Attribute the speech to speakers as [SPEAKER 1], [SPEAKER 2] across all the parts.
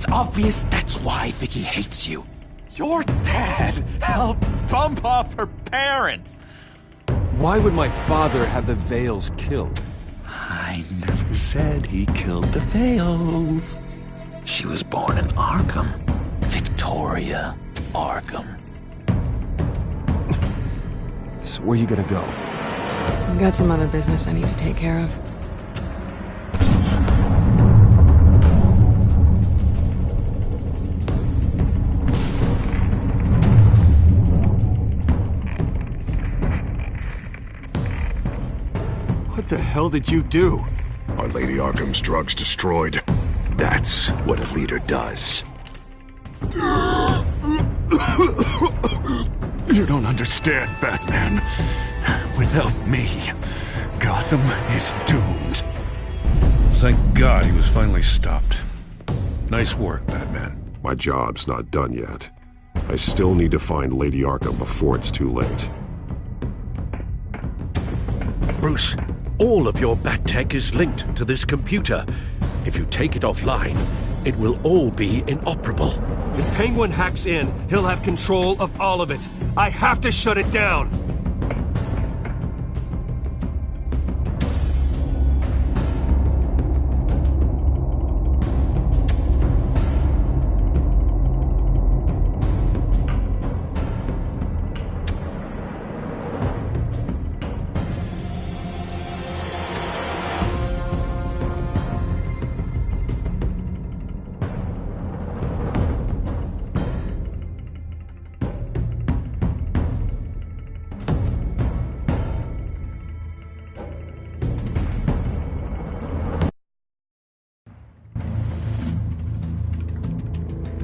[SPEAKER 1] It's obvious that's why Vicky hates you.
[SPEAKER 2] Your dad helped bump off her parents.
[SPEAKER 3] Why would my father have the Vales killed?
[SPEAKER 1] I never said he killed the Vales. She was born in Arkham. Victoria Arkham.
[SPEAKER 3] So where you gonna go?
[SPEAKER 4] I've got some other business I need to take care of.
[SPEAKER 3] What the hell did you do?
[SPEAKER 5] Our Lady Arkham's drugs destroyed. That's what a leader does. You don't understand, Batman. Without me, Gotham is doomed.
[SPEAKER 6] Thank God he was finally stopped. Nice work, Batman.
[SPEAKER 5] My job's not done yet. I still need to find Lady Arkham before it's too late.
[SPEAKER 7] Bruce, all of your bat tech is linked to this computer. If you take it offline, it will all be inoperable.
[SPEAKER 8] If Penguin hacks in, he'll have control of all of it. I have to shut it down!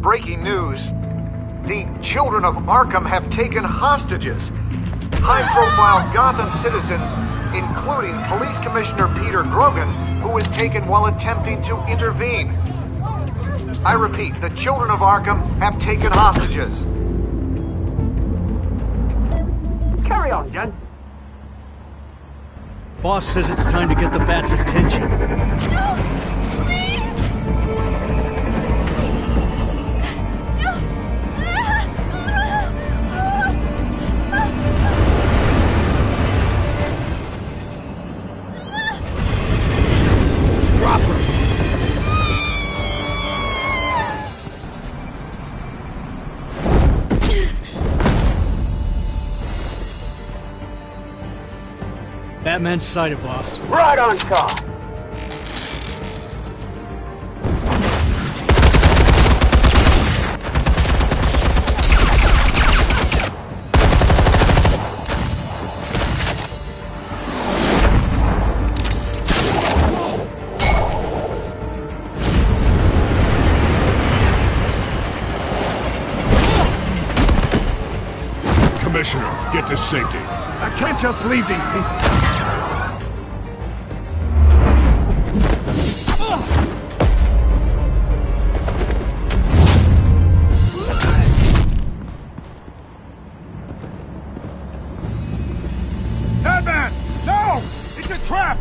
[SPEAKER 9] Breaking news. The children of Arkham have taken hostages. High-profile Gotham citizens, including Police Commissioner Peter Grogan, who was taken while attempting to intervene. I repeat, the children of Arkham have taken hostages.
[SPEAKER 10] Carry on, gents.
[SPEAKER 11] Boss says it's time to get the Bat's attention.
[SPEAKER 12] No! Please!
[SPEAKER 11] Drop her! Batman's sighted, boss.
[SPEAKER 10] Right on top.
[SPEAKER 5] Commissioner, get to safety.
[SPEAKER 9] I can't just leave these people.
[SPEAKER 2] Batman! No! It's a trap!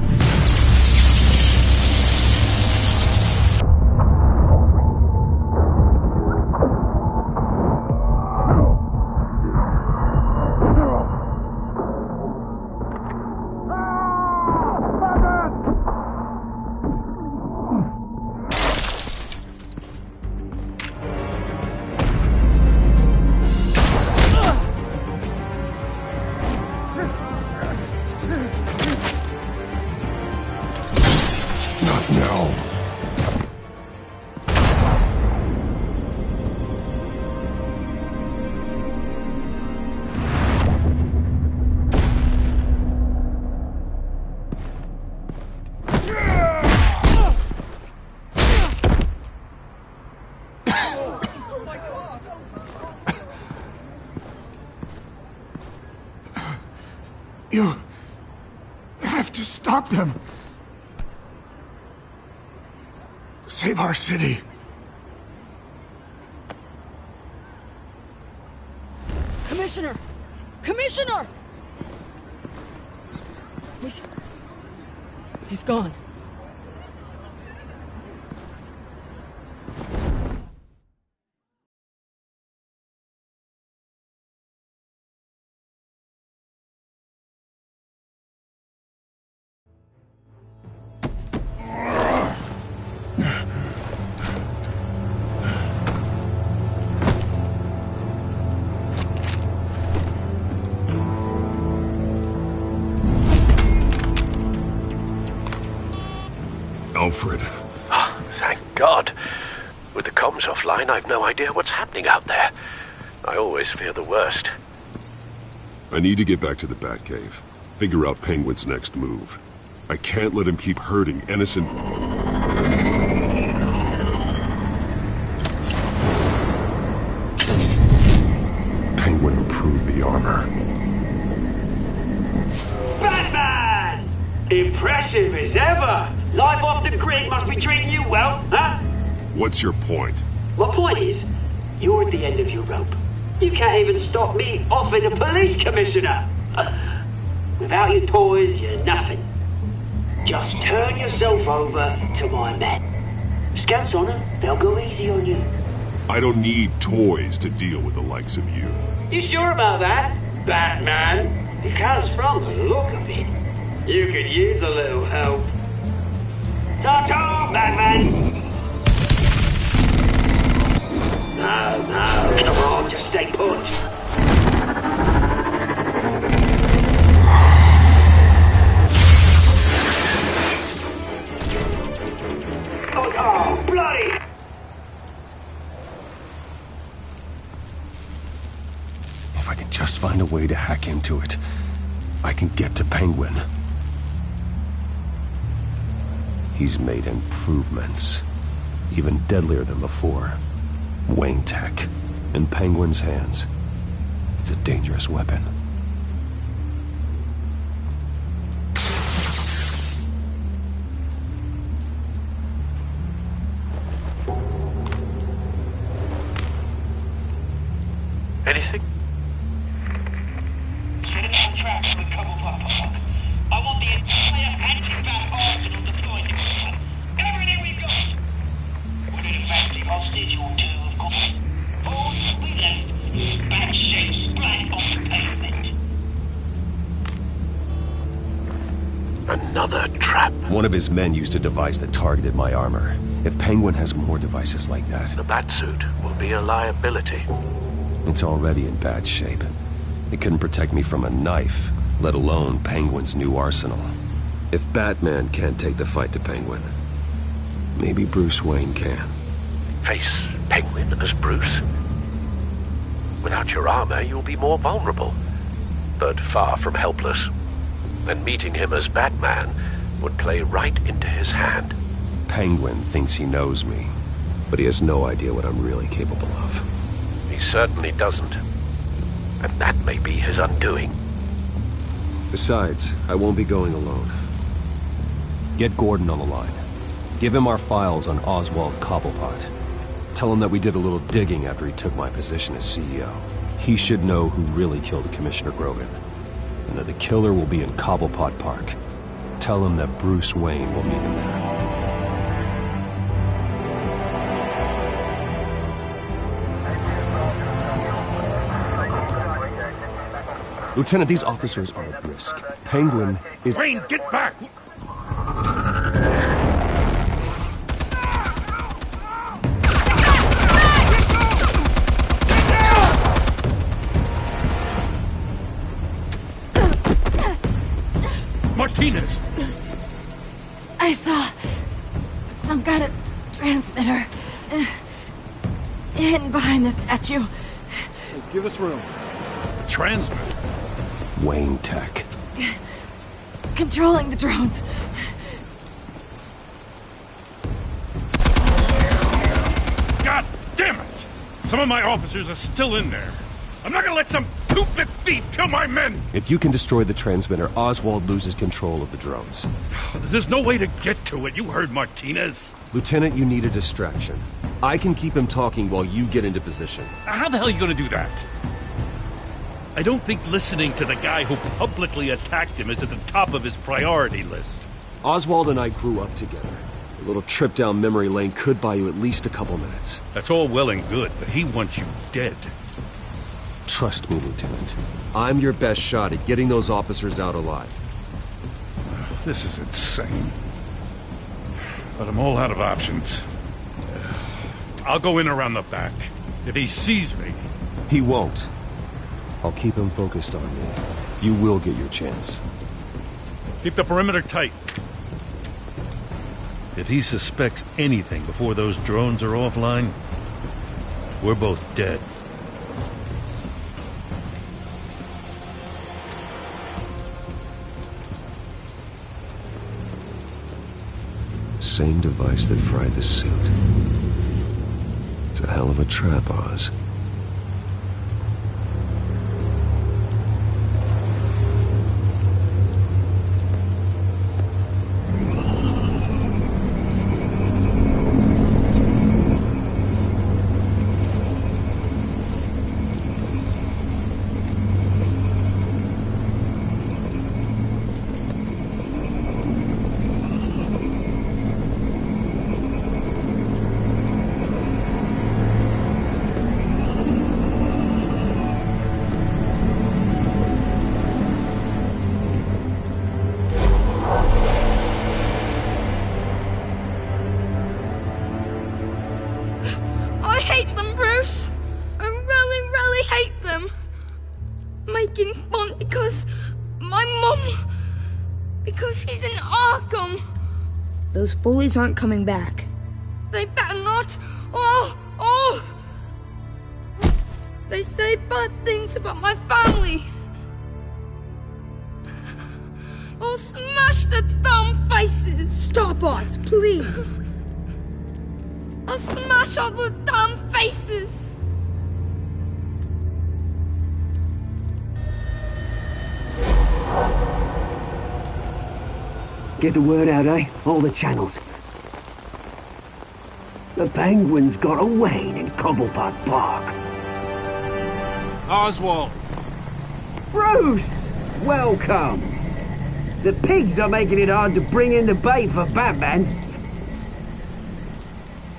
[SPEAKER 5] Not now.
[SPEAKER 9] You have to stop them. Save our city.
[SPEAKER 4] Commissioner! Commissioner! He's gone.
[SPEAKER 5] Alfred.
[SPEAKER 7] Oh, thank God. With the comms offline, I've no idea what's happening out there. I always fear the worst.
[SPEAKER 5] I need to get back to the Batcave. Figure out Penguin's next move. I can't let him keep hurting innocent... Penguin improved the armor.
[SPEAKER 10] Batman! Impressive as ever. Life off the grid must be treating you well, huh?
[SPEAKER 5] What's your point?
[SPEAKER 10] My point is, you're at the end of your rope. You can't even stop me offing a police commissioner. Without your toys, you're nothing. Just turn yourself over to my men. Scouts on them, they'll go easy on you.
[SPEAKER 5] I don't need toys to deal with the likes of you.
[SPEAKER 10] You sure about that, Batman? Because from the look of it, you could use a little help. Ta-ta, Batman! No, come on, just stay put. Oh, bloody!
[SPEAKER 5] If I can just find a way to hack into it, I can get to Penguin. He's made improvements, even deadlier than before. Wayne Tech, in Penguin's hands. It's a dangerous weapon.
[SPEAKER 7] Anything?
[SPEAKER 12] I want the entire anti-bat arsenal deployed. Everything we've got. We're in a factory hostage or two, of course. All we left, bat shapes splat on the pavement.
[SPEAKER 7] Another trap.
[SPEAKER 1] One of his men used a device that targeted my armor. If Penguin has more devices like that...
[SPEAKER 7] The Batsuit will be a liability.
[SPEAKER 1] It's already in bad shape. It couldn't protect me from a knife, let alone Penguin's new arsenal. If Batman can't take the fight to Penguin, maybe Bruce Wayne can.
[SPEAKER 7] Face Penguin as Bruce? Without your armor, you'll be more vulnerable, but far from helpless. And meeting him as Batman would play right into his hand.
[SPEAKER 1] Penguin thinks he knows me, but he has no idea what I'm really capable of.
[SPEAKER 7] He certainly doesn't. And that may be his undoing.
[SPEAKER 1] Besides, I won't be going alone. Get Gordon on the line. Give him our files on Oswald Cobblepot. Tell him that we did a little digging after he took my position as CEO. He should know who really killed Commissioner Grogan, and that the killer will be in Cobblepot Park. Tell him that Bruce Wayne will meet him there. Lieutenant, these officers are at risk. Penguin is...
[SPEAKER 6] Wayne, get back! Martinez!
[SPEAKER 4] I saw some kind of transmitter hidden behind the statue.
[SPEAKER 11] Hey, give us room.
[SPEAKER 6] Transmitter?
[SPEAKER 1] Wayne Tech.
[SPEAKER 4] Controlling the drones.
[SPEAKER 6] God damn it! Some of my officers are still in there. I'm not gonna let some two-bit thief kill my men!
[SPEAKER 1] If you can destroy the transmitter, Oswald loses control of the drones.
[SPEAKER 6] There's no way to get to it. You heard Martinez.
[SPEAKER 1] Lieutenant, you need a distraction. I can keep him talking while you get into position.
[SPEAKER 6] How the hell are you gonna do that? I don't think listening to the guy who publicly attacked him is at the top of his priority list.
[SPEAKER 1] Oswald and I grew up together. A little trip down memory lane could buy you at least a couple minutes.
[SPEAKER 6] That's all well and good, but he wants you dead.
[SPEAKER 1] Trust me, Lieutenant. I'm your best shot at getting those officers out alive.
[SPEAKER 6] This is insane. But I'm all out of options. I'll go in around the back. If he sees me...
[SPEAKER 1] He won't. I'll keep him focused on me. You will get your chance.
[SPEAKER 6] Keep the perimeter tight. If he suspects anything before those drones are offline, we're both dead.
[SPEAKER 5] Same device that fried the suit. It's a hell of a trap, Oz.
[SPEAKER 13] I hate them, Bruce. I really, really hate them. Making fun because my mum... because she's in Arkham.
[SPEAKER 14] Those bullies aren't coming back.
[SPEAKER 13] They better not. They say bad things about my family. I'll smash the dumb faces.
[SPEAKER 14] Stop us, please.
[SPEAKER 13] I'll smash all the dumb faces.
[SPEAKER 10] Get the word out, eh? All the channels. The Penguins got away in Cobblepot Park.
[SPEAKER 3] Oswald!
[SPEAKER 10] Bruce! Welcome! The pigs are making it hard to bring in the bait for Batman.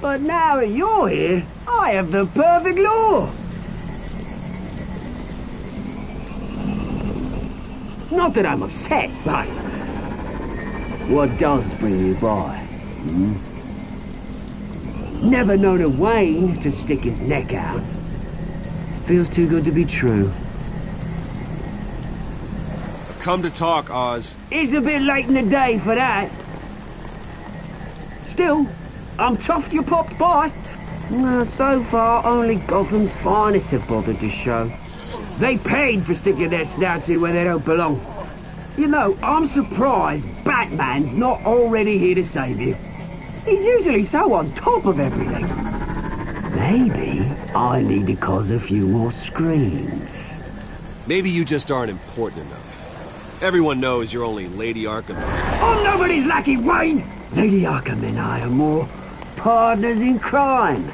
[SPEAKER 10] But now that you're here, I have the perfect lure! Not that I'm upset, but... what does bring you by? Never known a Wayne to stick his neck out. Feels too good to be true.
[SPEAKER 3] Come to talk, Oz.
[SPEAKER 10] It's a bit late in the day for that. Still, I'm chuffed you popped by. Well, so far, only Gotham's finest have bothered to show. They paid for sticking their snouts in where they don't belong. You know, I'm surprised Batman's not already here to save you. He's usually so on top of everything. Maybe I need to cause a few more screams.
[SPEAKER 3] Maybe you just aren't important enough. Everyone knows you're only Lady Arkham's...
[SPEAKER 10] I'm nobody's lackey, Wayne! Lady Arkham and I are more partners in crime.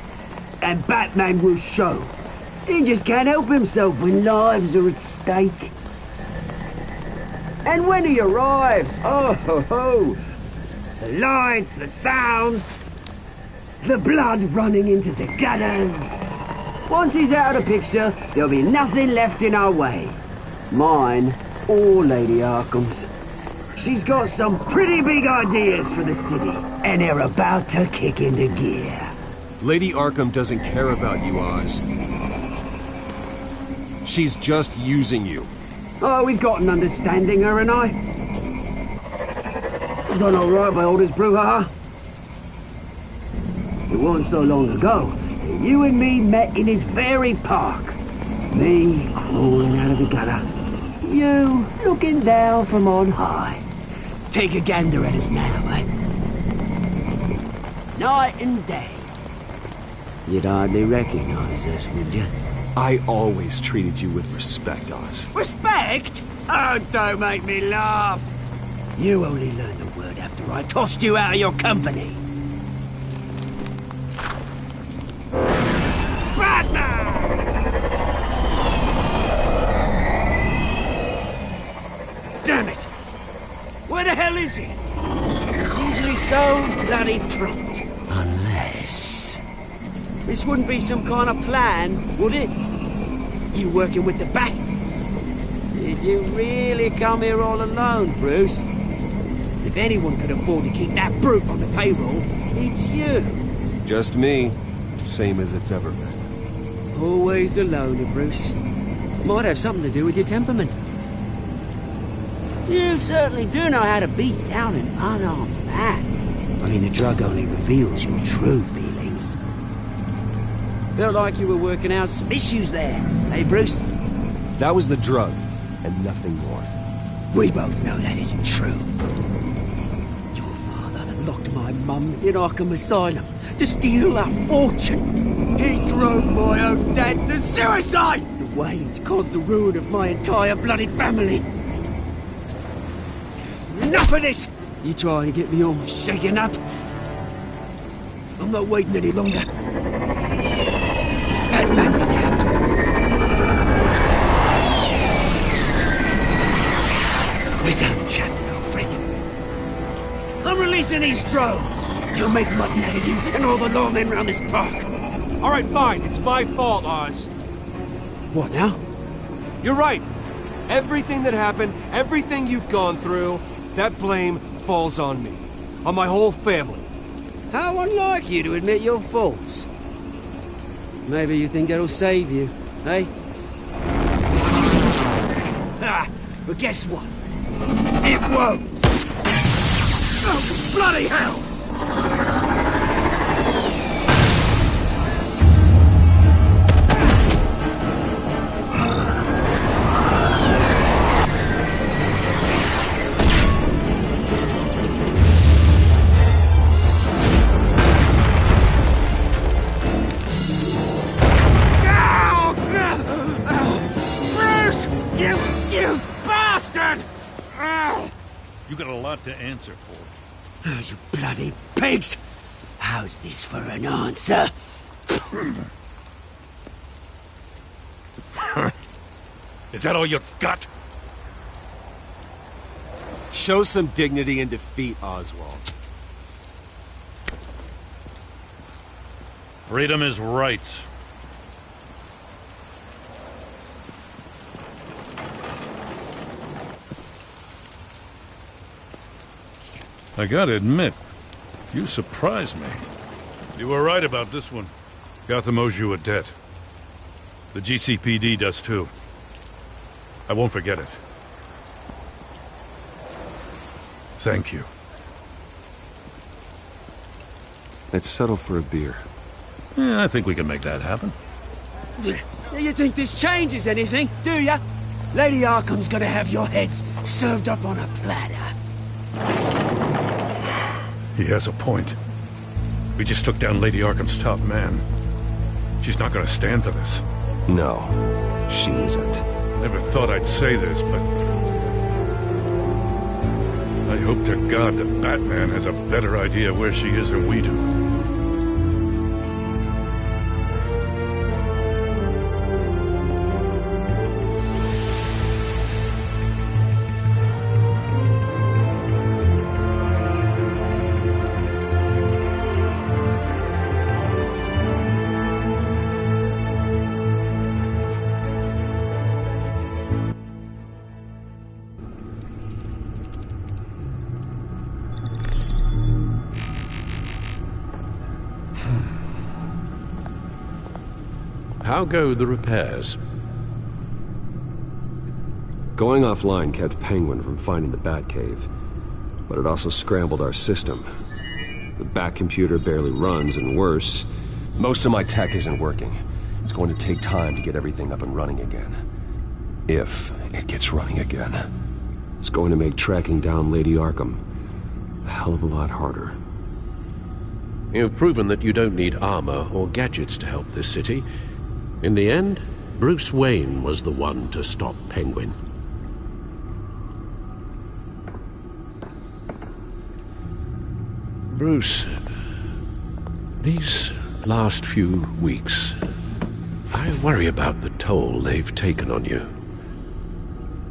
[SPEAKER 10] And Batman will show. He just can't help himself when lives are at stake. And when he arrives, oh ho ho! The lights, the sounds, the blood running into the gutters. Once he's out of the picture, there'll be nothing left in our way. Mine or Lady Arkham's. She's got some pretty big ideas for the city, and they're about to kick into gear.
[SPEAKER 3] Lady Arkham doesn't care about you, Oz. She's just using you.
[SPEAKER 10] Oh, we've got an understanding, her and I. Done all right by all this brouhaha. It wasn't so long ago that you and me met in this very park. Me crawling out of the gutter. You looking down from on high. Take a gander at us now, eh? Night and day. You'd hardly recognize us, would you?
[SPEAKER 3] I always treated you with respect, Oz.
[SPEAKER 10] Respect? Oh, don't make me laugh. You only learned the word after I tossed you out of your company. Batman! Damn it! Where the hell is he? He's usually so bloody prompt. Unless... this wouldn't be some kind of plan, would it? You working with the Bat? Did you really come here all alone, Bruce? If anyone could afford to keep that brute on the payroll, it's you.
[SPEAKER 3] Just me. Same as it's ever been.
[SPEAKER 10] Always a loner, Bruce. Might have something to do with your temperament. You certainly do know how to beat down an unarmed man. I mean, the drug only reveals your true feelings. Felt like you were working out some issues there, eh, Bruce?
[SPEAKER 3] That was the drug, and nothing more.
[SPEAKER 10] We both know that isn't true. Your father locked my mum in Arkham Asylum to steal our fortune. He drove my own dad to suicide! The Waynes caused the ruin of my entire bloody family. Enough of this! You try and get me all shaken up. I'm not waiting any longer. Batman be damned. We're done chatting, old friend. I'm releasing these drones. You'll make mutton out of you and all the lawmen around this park.
[SPEAKER 8] All right, fine. It's my fault, Oz.
[SPEAKER 10] What now?
[SPEAKER 8] You're right. Everything that happened, everything you've gone through, that blame falls on me. On my whole family.
[SPEAKER 10] How unlike you to admit your faults. Maybe you think that'll save you, eh? Ha! But guess what? It won't! Oh, bloody hell!
[SPEAKER 6] You got a lot to answer for.
[SPEAKER 10] Oh, you bloody pigs! How's this for an answer?
[SPEAKER 6] Is that all you got?
[SPEAKER 3] Show some dignity and defeat, Oswald.
[SPEAKER 6] Freedom is rights. I gotta admit, you surprised me. You were right about this one. Gotham owes you a debt. The GCPD does too. I won't forget it. Thank you.
[SPEAKER 5] Let's settle for a beer.
[SPEAKER 6] Yeah, I think we can make that happen.
[SPEAKER 10] You think this changes anything, do ya? Lady Arkham's gonna have your heads served up on a platter.
[SPEAKER 6] He has a point. We just took down Lady Arkham's top man. She's not gonna stand for this.
[SPEAKER 5] No, she isn't.
[SPEAKER 6] Never thought I'd say this, but I hope to God that Batman has a better idea where she is than we do.
[SPEAKER 7] How go the repairs?
[SPEAKER 5] Going offline kept Penguin from finding the Batcave, but it also scrambled our system. The Bat computer barely runs, and worse,
[SPEAKER 3] Most of my tech isn't working. It's going to take time to get everything up and running again. If it gets running again.
[SPEAKER 5] it's going to make tracking down Lady Arkham a hell of a lot harder.
[SPEAKER 7] You've proven that you don't need armor or gadgets to help this city. In the end, Bruce Wayne was the one to stop Penguin. Bruce, these last few weeks, I worry about the toll they've taken on you.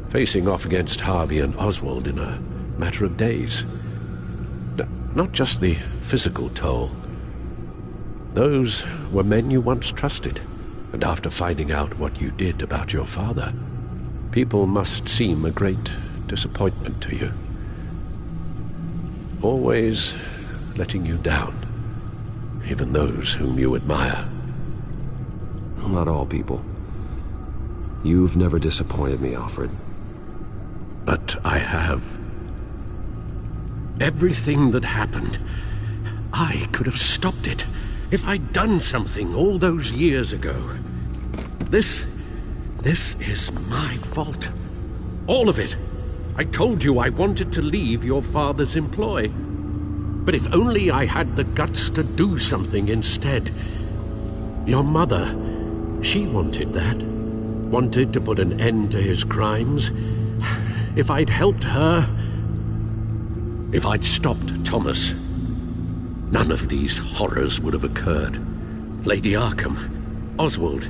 [SPEAKER 7] Facing off against Harvey and Oswald in a matter of days. Not just the physical toll. Those were men you once trusted, and after finding out what you did about your father, people must seem a great disappointment to you. Always letting you down, even those whom you admire.
[SPEAKER 5] Well, not all people. You've never disappointed me, Alfred.
[SPEAKER 7] But I have. Everything that happened, I could have stopped it if I'd done something all those years ago. This is my fault. All of it. I told you I wanted to leave your father's employ. But if only I had the guts to do something instead. Your mother, she wanted that. Wanted to put an end to his crimes. If I'd helped her, if I'd stopped Thomas, none of these horrors would have occurred. Lady Arkham, Oswald.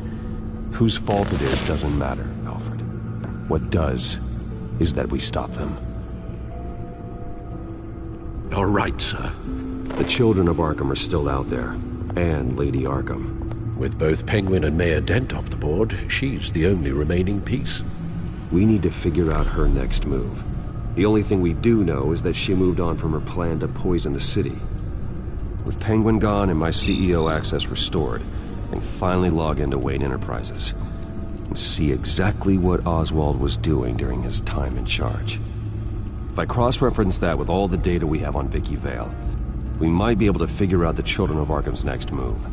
[SPEAKER 5] Whose fault it is doesn't matter, Alfred. What does is that we stop them.
[SPEAKER 7] All right, sir.
[SPEAKER 5] The children of Arkham are still out there, and Lady Arkham.
[SPEAKER 7] With both Penguin and Mayor Dent off the board, she's the only remaining piece.
[SPEAKER 5] We need to figure out her next move. The only thing we do know is that she moved on from her plan to poison the city. With Penguin gone and my CEO access restored, I can finally log into Wayne Enterprises and see exactly what Oswald was doing during his time in charge. If I cross-reference that with all the data we have on Vicky Vale, we might be able to figure out the Children of Arkham's next move.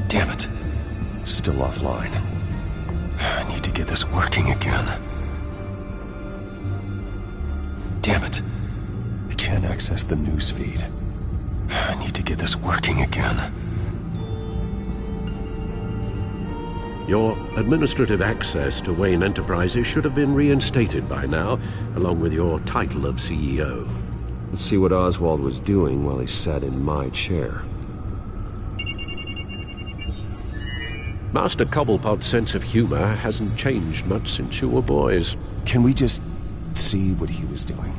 [SPEAKER 5] Damn it. Still offline. I need to get this working again. Damn it. I can't access the news feed. I need to get this working again.
[SPEAKER 7] Your administrative access to Wayne Enterprises should have been reinstated by now, along with your title of CEO.
[SPEAKER 5] Let's see what Oswald was doing while he sat in my chair.
[SPEAKER 7] Master Cobblepot's sense of humor hasn't changed much since you were boys.
[SPEAKER 5] Can we just see what he was doing?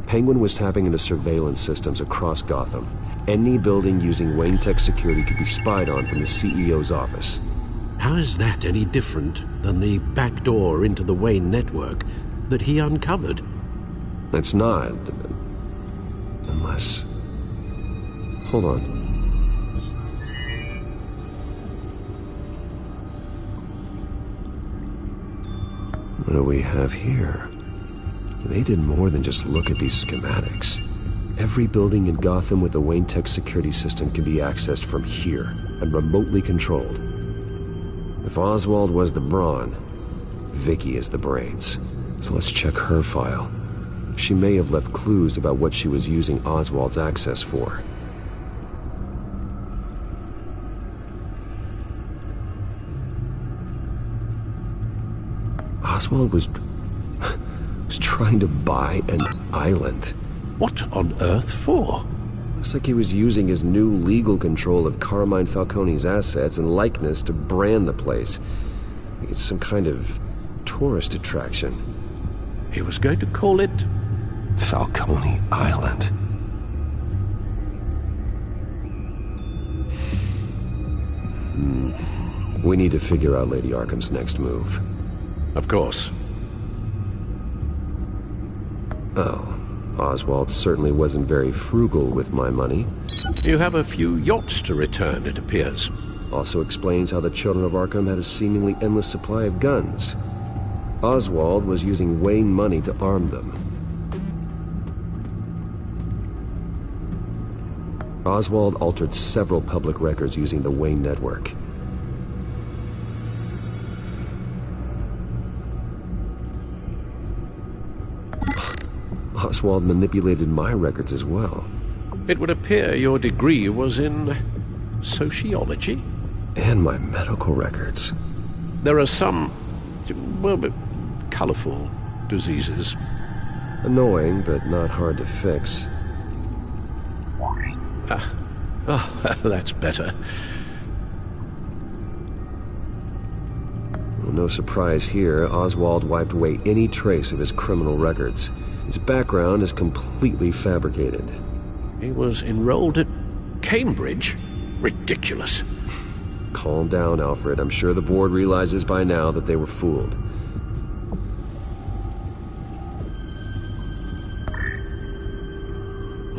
[SPEAKER 5] Penguin was tapping into surveillance systems across Gotham. Any building using Wayne Tech security could be spied on from the CEO's office.
[SPEAKER 7] How is that any different than the back door into the Wayne network that he uncovered?
[SPEAKER 5] That's not. Unless... Hold on. What do we have here? They did more than just look at these schematics. Every building in Gotham with the Wayne Tech security system can be accessed from here and remotely controlled. If Oswald was the brawn, Vicky is the brains. So let's check her file. She may have left clues about what she was using Oswald's access for. Oswald was trying to buy an island.
[SPEAKER 7] What on earth for?
[SPEAKER 5] Looks like he was using his new legal control of Carmine Falcone's assets and likeness to brand the place. Like it's some kind of tourist attraction.
[SPEAKER 7] He was going to call it...
[SPEAKER 5] Falcone Island. We need to figure out Lady Arkham's next move.
[SPEAKER 7] Of course.
[SPEAKER 5] Oh, Oswald certainly wasn't very frugal with my money.
[SPEAKER 7] You have a few yachts to return, it appears.
[SPEAKER 5] Also explains how the Children of Arkham had a seemingly endless supply of guns. Oswald was using Wayne money to arm them. Oswald altered several public records using the Wayne network. Oswald manipulated my records as well.
[SPEAKER 7] It would appear your degree was in... sociology?
[SPEAKER 5] And my medical records.
[SPEAKER 7] There are some... well, colorful diseases.
[SPEAKER 5] Annoying, but not hard to fix.
[SPEAKER 7] Oh, that's better.
[SPEAKER 5] Well, no surprise here, Oswald wiped away any trace of his criminal records. His background is completely fabricated.
[SPEAKER 7] He was enrolled at Cambridge? Ridiculous.
[SPEAKER 5] Calm down, Alfred. I'm sure the board realizes by now that they were fooled.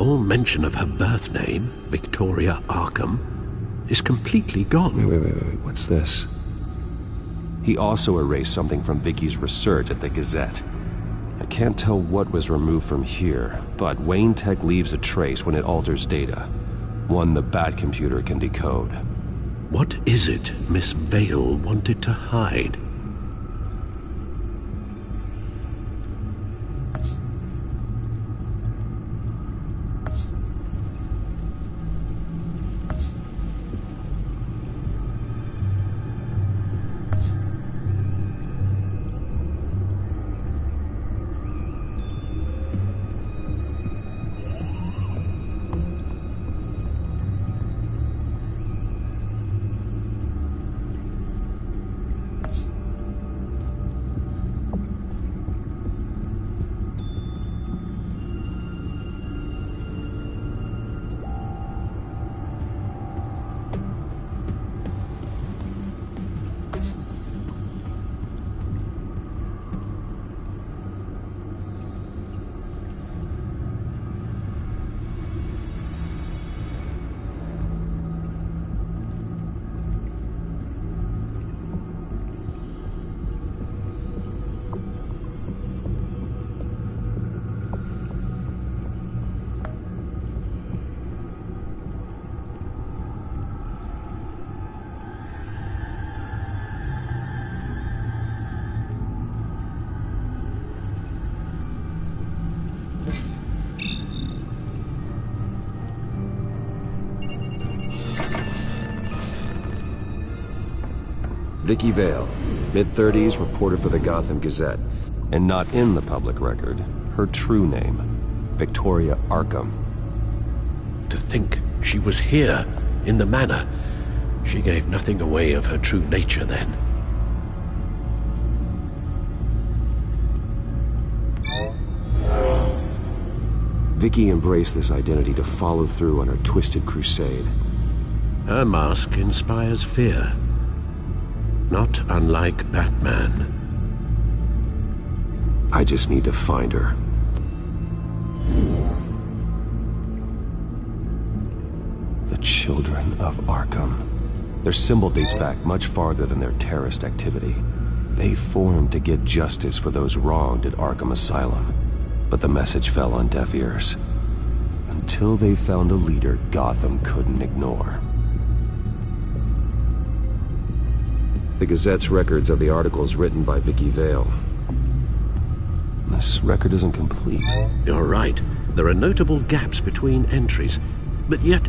[SPEAKER 7] all mention of her birth name, Victoria Arkham, is completely gone.
[SPEAKER 5] Wait. What's this? He also erased something from Vicky's research at the Gazette. I can't tell what was removed from here, but Wayne Tech leaves a trace when it alters data. One the Bat computer can decode.
[SPEAKER 7] What is it Miss Vale wanted to hide?
[SPEAKER 5] Vicky Vale, mid-30s, reporter for the Gotham Gazette. And not in the public record, her true name, Victoria Arkham.
[SPEAKER 7] To think she was here, in the manor. She gave nothing away of her true nature then.
[SPEAKER 5] Vicky embraced this identity to follow through on her twisted crusade.
[SPEAKER 7] Her mask inspires fear. Not unlike Batman.
[SPEAKER 5] I just need to find her. The Children of Arkham. Their symbol dates back much farther than their terrorist activity. They formed to get justice for those wronged at Arkham Asylum. But the message fell on deaf ears. Until they found a leader Gotham couldn't ignore. The Gazette's records of the articles written by Vicky Vale. This record isn't complete.
[SPEAKER 7] You're right. There are notable gaps between entries. But yet,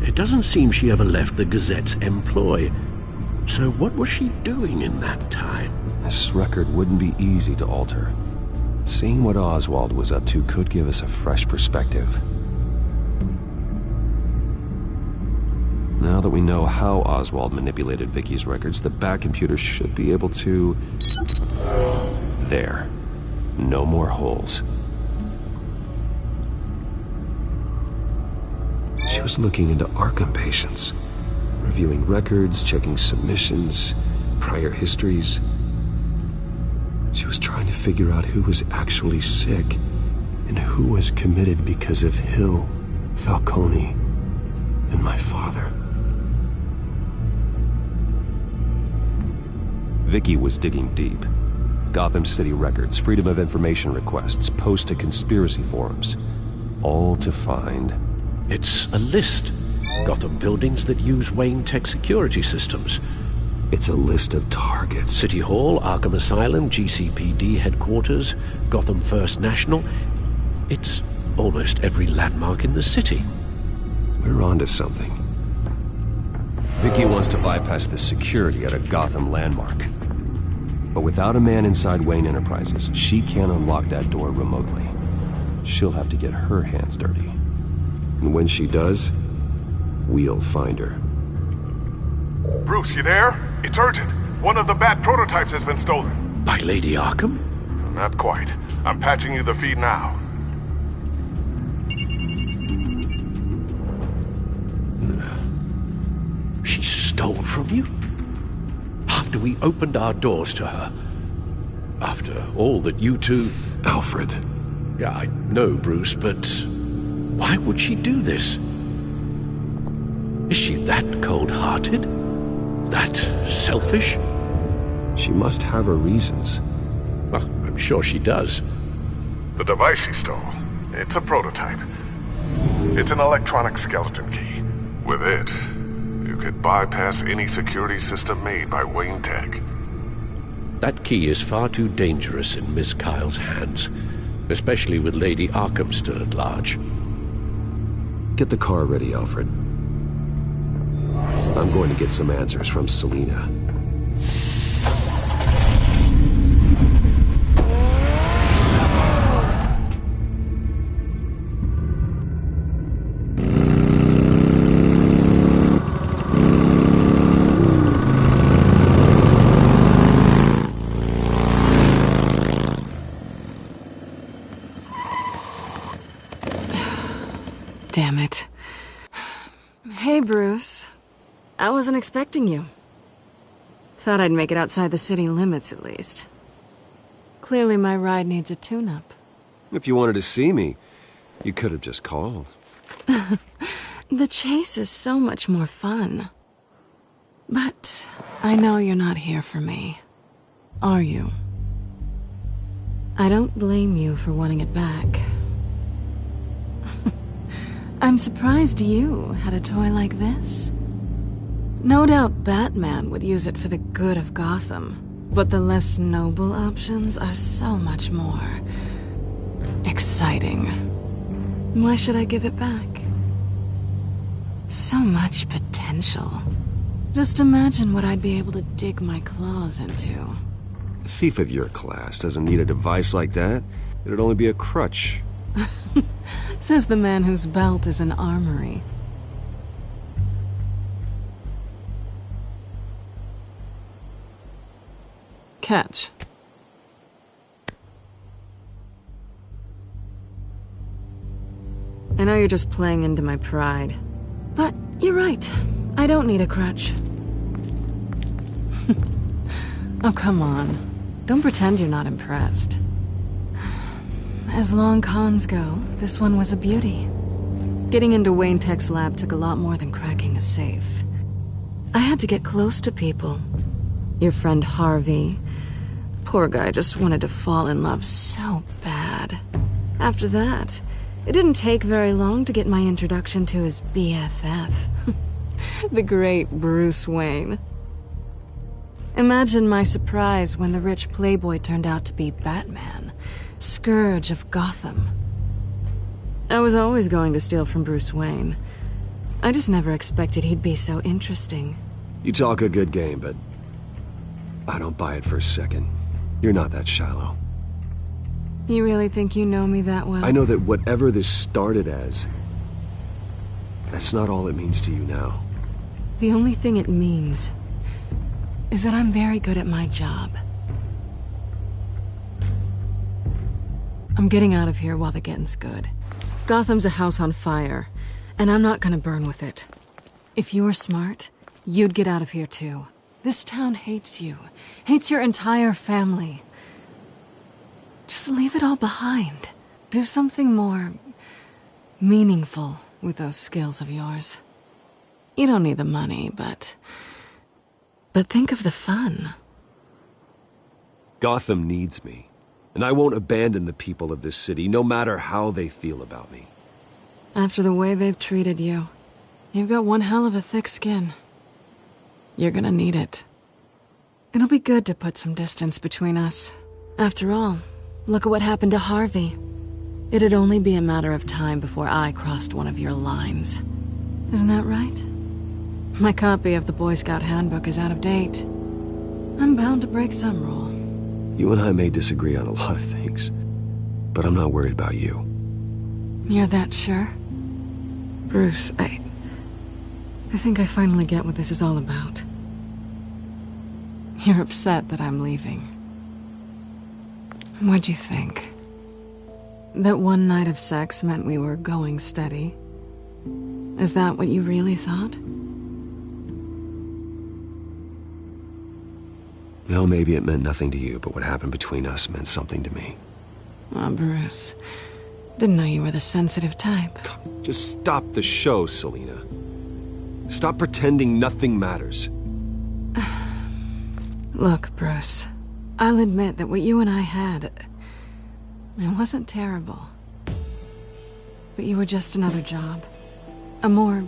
[SPEAKER 7] it doesn't seem she ever left the Gazette's employ. So what was she doing in that time?
[SPEAKER 5] This record wouldn't be easy to alter. Seeing what Oswald was up to could give us a fresh perspective. Now that we know how Oswald manipulated Vicky's records, the Bat computer should be able to... There. No more holes. She was looking into Arkham patients, reviewing records, checking submissions, prior histories. She was trying to figure out who was actually sick and who was committed because of Hill, Falcone, and my father. Vicky was digging deep. Gotham City records, Freedom of Information requests, posts to conspiracy forums. All to find...
[SPEAKER 7] It's a list. Gotham buildings that use Wayne Tech security systems.
[SPEAKER 5] It's a list of targets.
[SPEAKER 7] City Hall, Arkham Asylum, GCPD headquarters, Gotham First National. It's almost every landmark in the city.
[SPEAKER 5] We're onto something. Vicky wants to bypass the security at a Gotham landmark. But without a man inside Wayne Enterprises, she can't unlock that door remotely. She'll have to get her hands dirty. And when she does, we'll find her.
[SPEAKER 15] Bruce, you there? It's urgent. One of the Bat prototypes has been stolen.
[SPEAKER 7] By Lady Arkham?
[SPEAKER 15] Not quite. I'm patching you the feed now.
[SPEAKER 7] She stole from you? After we opened our doors to her? After all that you two...
[SPEAKER 5] Alfred.
[SPEAKER 7] Yeah, I know, Bruce, but... Why would she do this? Is she that cold-hearted? That selfish?
[SPEAKER 5] She must have her reasons.
[SPEAKER 7] Well, I'm sure she does.
[SPEAKER 15] The device she stole, it's a prototype. It's an electronic skeleton key. With it, you could bypass any security system made by Wayne Tech.
[SPEAKER 7] That key is far too dangerous in Miss Kyle's hands, especially with Lady Arkham still at large.
[SPEAKER 5] Get the car ready, Alfred. I'm going to get some answers from Selina.
[SPEAKER 16] Damn it. Hey, Bruce. I wasn't expecting you. Thought I'd make it outside the city limits, at least. Clearly my ride needs a tune-up.
[SPEAKER 5] If you wanted to see me, you could have just called.
[SPEAKER 16] The chase is so much more fun. But I know you're not here for me. Are you? I don't blame you for wanting it back. I'm surprised you had a toy like this. No doubt Batman would use it for the good of Gotham, but the less noble options are so much more exciting. Why should I give it back? So much potential. Just imagine what I'd be able to dig my claws into.
[SPEAKER 5] A thief of your class doesn't need a device like that. It'd only be a crutch.
[SPEAKER 16] Says the man whose belt is an armory. Catch. I know you're just playing into my pride, but you're right. I don't need a crutch. Oh, come on. Don't pretend you're not impressed. As long cons go, this one was a beauty. Getting into Wayne Tech's lab took a lot more than cracking a safe. I had to get close to people. Your friend Harvey. Poor guy just wanted to fall in love so bad. After that, it didn't take very long to get my introduction to his BFF. The great Bruce Wayne. Imagine my surprise when the rich playboy turned out to be Batman. Scourge of Gotham. I was always going to steal from Bruce Wayne. I just never expected he'd be so interesting.
[SPEAKER 5] You talk a good game, but I don't buy it for a second. You're not that shallow.
[SPEAKER 16] You really think you know me that well?
[SPEAKER 5] I know that whatever this started as, that's not all it means to you now.
[SPEAKER 16] The only thing it means is that I'm very good at my job. I'm getting out of here while the getting's good. Gotham's a house on fire, and I'm not gonna burn with it. If you were smart, you'd get out of here too. This town hates you, hates your entire family. Just leave it all behind. Do something more meaningful with those skills of yours. You don't need the money, but think of the fun.
[SPEAKER 5] Gotham needs me. And I won't abandon the people of this city, no matter how they feel about me.
[SPEAKER 16] After the way they've treated you, you've got one hell of a thick skin. You're gonna need it. It'll be good to put some distance between us. After all, look at what happened to Harvey. It'd only be a matter of time before I crossed one of your lines. Isn't that right? My copy of the Boy Scout Handbook is out of date. I'm bound to break some rule.
[SPEAKER 5] You and I may disagree on a lot of things, but I'm not worried about you.
[SPEAKER 16] You're that sure? Bruce, I think I finally get what this is all about. You're upset that I'm leaving. What'd you think? That one night of sex meant we were going steady? Is that what you really thought?
[SPEAKER 5] Well, maybe it meant nothing to you, but what happened between us meant something to me.
[SPEAKER 16] Oh, Bruce. Didn't know you were the sensitive type.
[SPEAKER 5] Just stop the show, Selina. Stop pretending nothing matters.
[SPEAKER 16] Look, Bruce. I'll admit that what you and I had, it wasn't terrible. But you were just another job. A more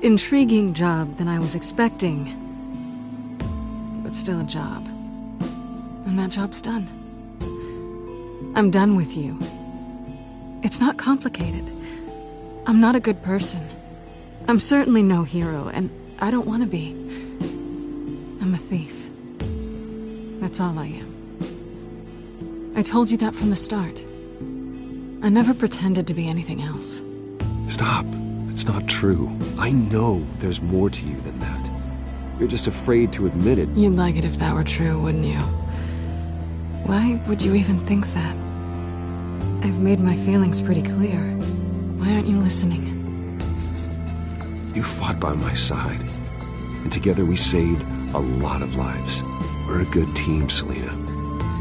[SPEAKER 16] intriguing job than I was expecting. But still a job. And that job's done. I'm done with you. It's not complicated. I'm not a good person. I'm certainly no hero, and I don't want to be. I'm a thief. That's all I am. I told you that from the start. I never pretended to be anything else.
[SPEAKER 5] Stop. It's not true. I know there's more to you than that. You're just afraid to admit it.
[SPEAKER 16] You'd like it if that were true, wouldn't you? Why would you even think that? I've made my feelings pretty clear. Why aren't you listening?
[SPEAKER 5] You fought by my side. And together we saved a lot of lives. We're a good team, Selina.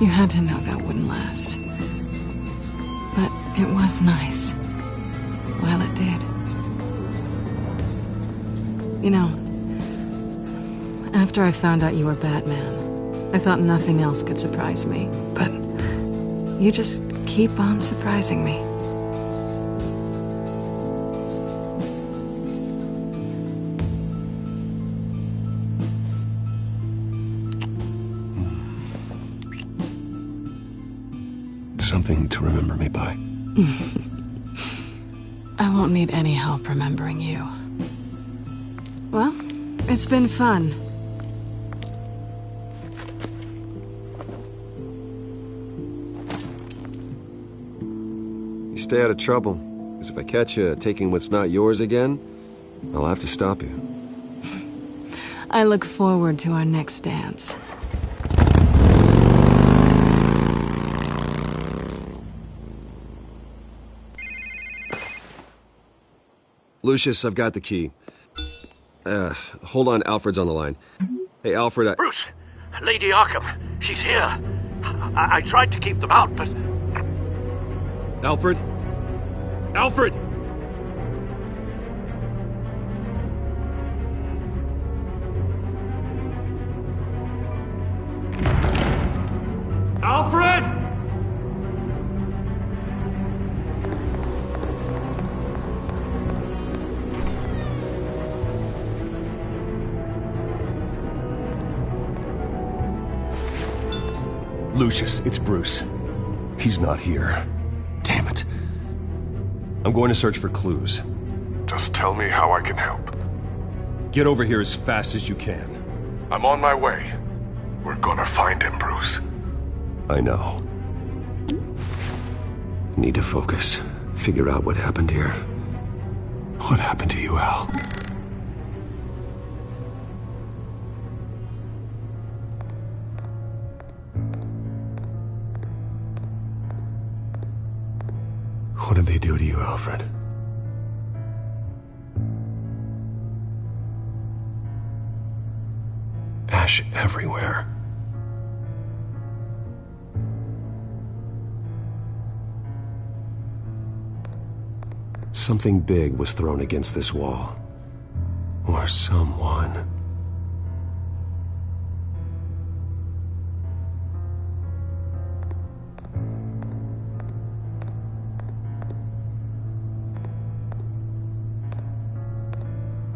[SPEAKER 16] You had to know that wouldn't last. But it was nice. While it did. You know, after I found out you were Batman, I thought nothing else could surprise me. But you just keep on surprising me.
[SPEAKER 5] Something to remember me by.
[SPEAKER 16] I won't need any help remembering you. Well, it's been fun.
[SPEAKER 5] You stay out of trouble, because if I catch you taking what's not yours again, I'll have to stop you.
[SPEAKER 16] I look forward to our next dance.
[SPEAKER 5] Lucius, I've got the key. Hold on, Alfred's on the line. Hey, Alfred,
[SPEAKER 7] Bruce! Lady Arkham, she's here. I tried to keep them out, but...
[SPEAKER 5] Alfred? Alfred!
[SPEAKER 8] Alfred!
[SPEAKER 5] Lucius, it's Bruce. He's not here. Damn it. I'm going to search for clues.
[SPEAKER 15] Just tell me how I can help.
[SPEAKER 5] Get over here as fast as you can.
[SPEAKER 15] I'm on my way. We're gonna find him, Bruce.
[SPEAKER 5] I know. Need to focus. Figure out what happened here. What happened to you, Al? What did they do to you, Alfred? Ash everywhere. Something big was thrown against this wall. Or someone.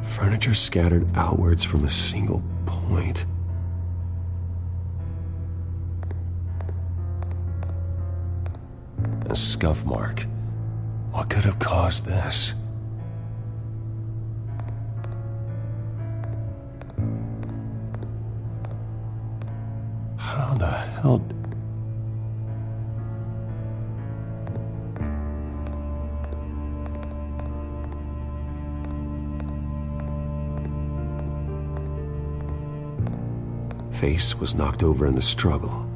[SPEAKER 5] Furniture scattered outwards from a single point. A scuff mark. What could have caused this? How the hell... Face was knocked over in the struggle.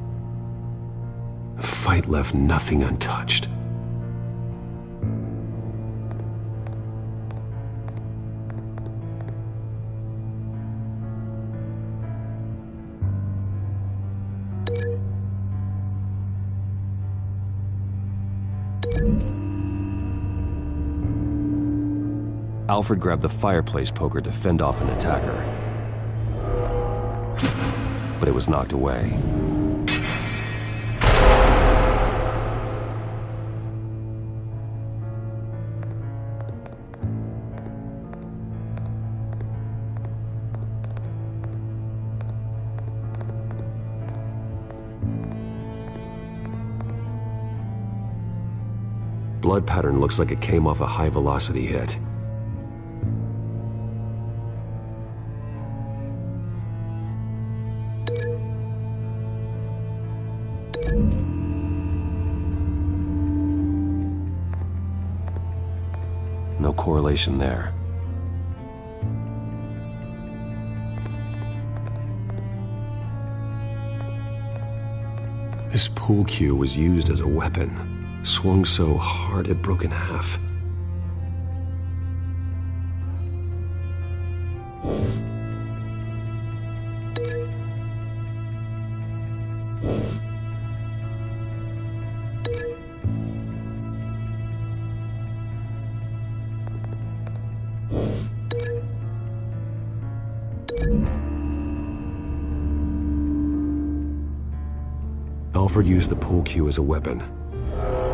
[SPEAKER 5] The fight left nothing untouched. Alfred grabbed the fireplace poker to fend off an attacker. But it was knocked away. Blood pattern looks like it came off a high-velocity hit. No correlation there. This pool cue was used as a weapon. Swung so hard it broke in half. Alfred used the pool cue as a weapon.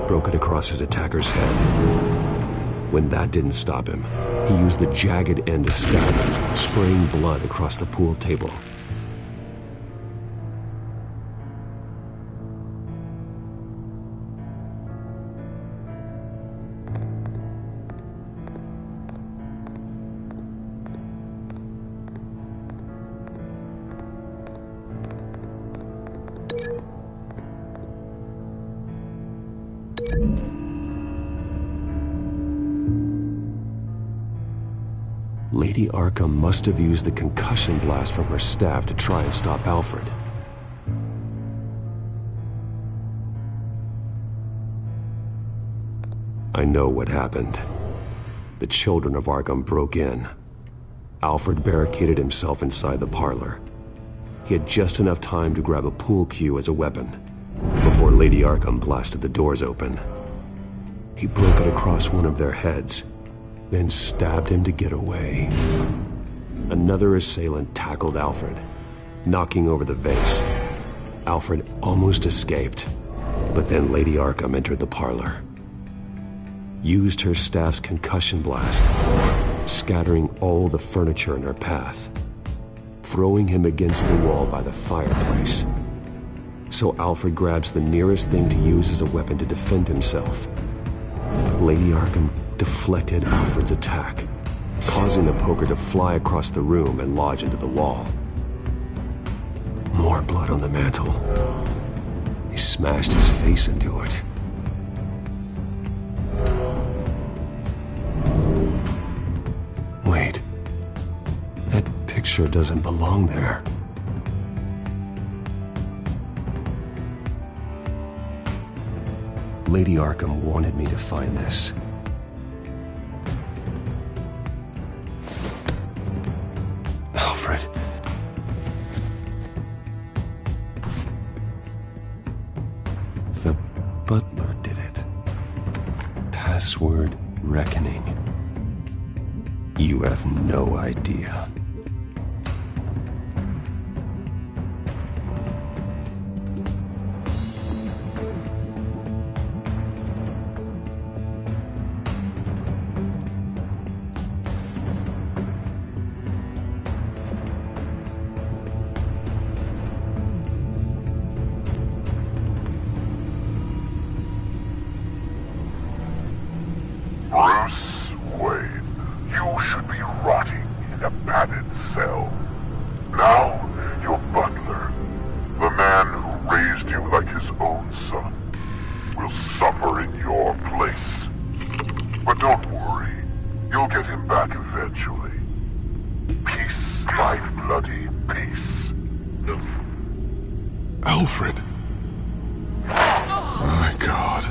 [SPEAKER 5] Broke it across his attacker's head. When that didn't stop him, he used the jagged end to stab him, spraying blood across the pool table. Lady Arkham must have used the concussion blast from her staff to try and stop Alfred. I know what happened. The children of Arkham broke in. Alfred barricaded himself inside the parlor. He had just enough time to grab a pool cue as a weapon before Lady Arkham blasted the doors open. He broke it across one of their heads, then stabbed him to get away. Another assailant tackled Alfred, knocking over the vase. Alfred almost escaped, but then Lady Arkham entered the parlor. Used her staff's concussion blast, scattering all the furniture in her path, throwing him against the wall by the fireplace. So Alfred grabs the nearest thing to use as a weapon to defend himself. But Lady Arkham deflected Alfred's attack, causing the poker to fly across the room and lodge into the wall. More blood on the mantel. He smashed his face into it. Wait. That picture doesn't belong there. Lady Arkham wanted me to find this. Alfred. The butler did it. Password reckoning. You have no idea.
[SPEAKER 15] Bruce Wayne, you should be rotting in a padded cell. Now, your butler, the man who raised you like his own son, will suffer in your place. But don't worry, you'll get him back eventually. Peace, my bloody peace.
[SPEAKER 17] Alfred. My God.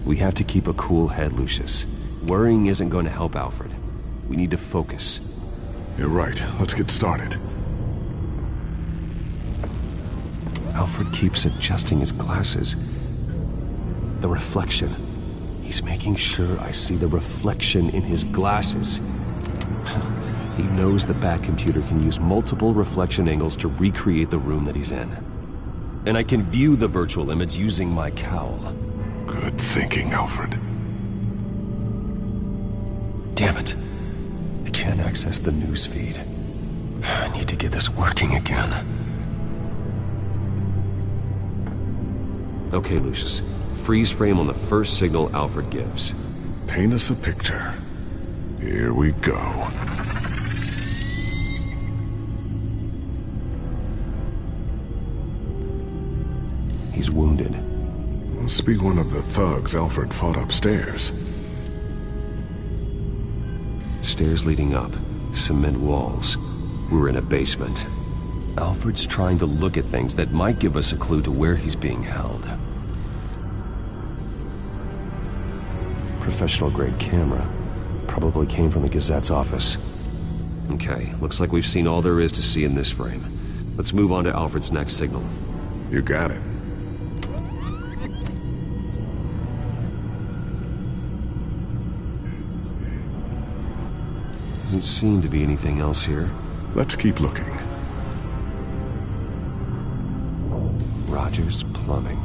[SPEAKER 5] We have to keep a cool head, Lucius. Worrying isn't going to help Alfred. We need to focus.
[SPEAKER 17] You're right. Let's get started.
[SPEAKER 5] Alfred keeps adjusting his glasses. The reflection. He's making sure I see the reflection in his glasses. He knows the Bat computer can use multiple reflection angles to recreate the room that he's in. And I can view the virtual image using my cowl.
[SPEAKER 15] Good thinking, Alfred.
[SPEAKER 5] Damn it. I can't access the news feed. I need to get this working again. Okay, Lucius. Freeze frame on the first signal Alfred gives.
[SPEAKER 15] Paint us a picture. Here we go.
[SPEAKER 5] He's wounded.
[SPEAKER 15] Must be one of the thugs Alfred fought upstairs.
[SPEAKER 5] Stairs leading up. Cement walls. We're in a basement. Alfred's trying to look at things that might give us a clue to where he's being held. Professional-grade camera. Probably came from the Gazette's office. Okay, looks like we've seen all there is to see in this frame. Let's move on to Alfred's next signal.
[SPEAKER 15] You got it.
[SPEAKER 5] Doesn't seem to be anything else here.
[SPEAKER 15] Let's keep looking.
[SPEAKER 5] Rogers Plumbing.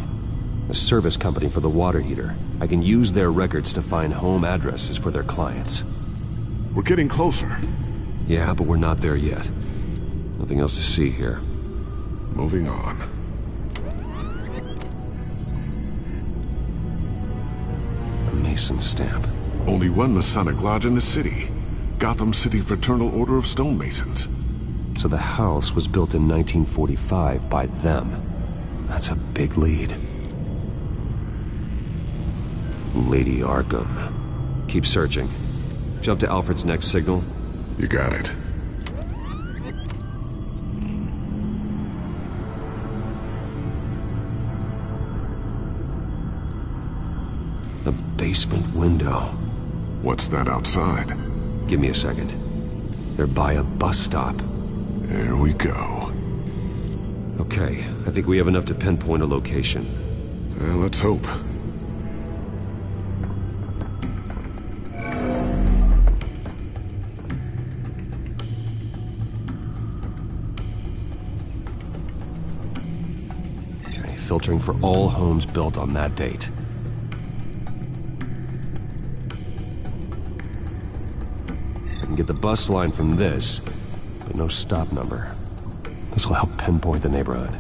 [SPEAKER 5] A service company for the water heater. I can use their records to find home addresses for their clients.
[SPEAKER 15] We're getting closer.
[SPEAKER 5] Yeah, but we're not there yet. Nothing else to see here.
[SPEAKER 15] Moving on.
[SPEAKER 5] A Mason stamp.
[SPEAKER 15] Only one Masonic lodge in the city. Gotham City Fraternal Order of Stonemasons.
[SPEAKER 5] So the house was built in 1945 by them. That's a big lead. Lady Arkham. Keep searching. Jump to Alfred's next signal.
[SPEAKER 15] You got it.
[SPEAKER 5] A basement window.
[SPEAKER 15] What's that outside?
[SPEAKER 5] Give me a second. They're by a bus stop.
[SPEAKER 15] There we go.
[SPEAKER 5] Okay, I think we have enough to pinpoint a location.
[SPEAKER 15] Well, let's hope.
[SPEAKER 5] Okay, filtering for all homes built on that date. I can get the bus line from this, but no stop number. This will help pinpoint the neighborhood.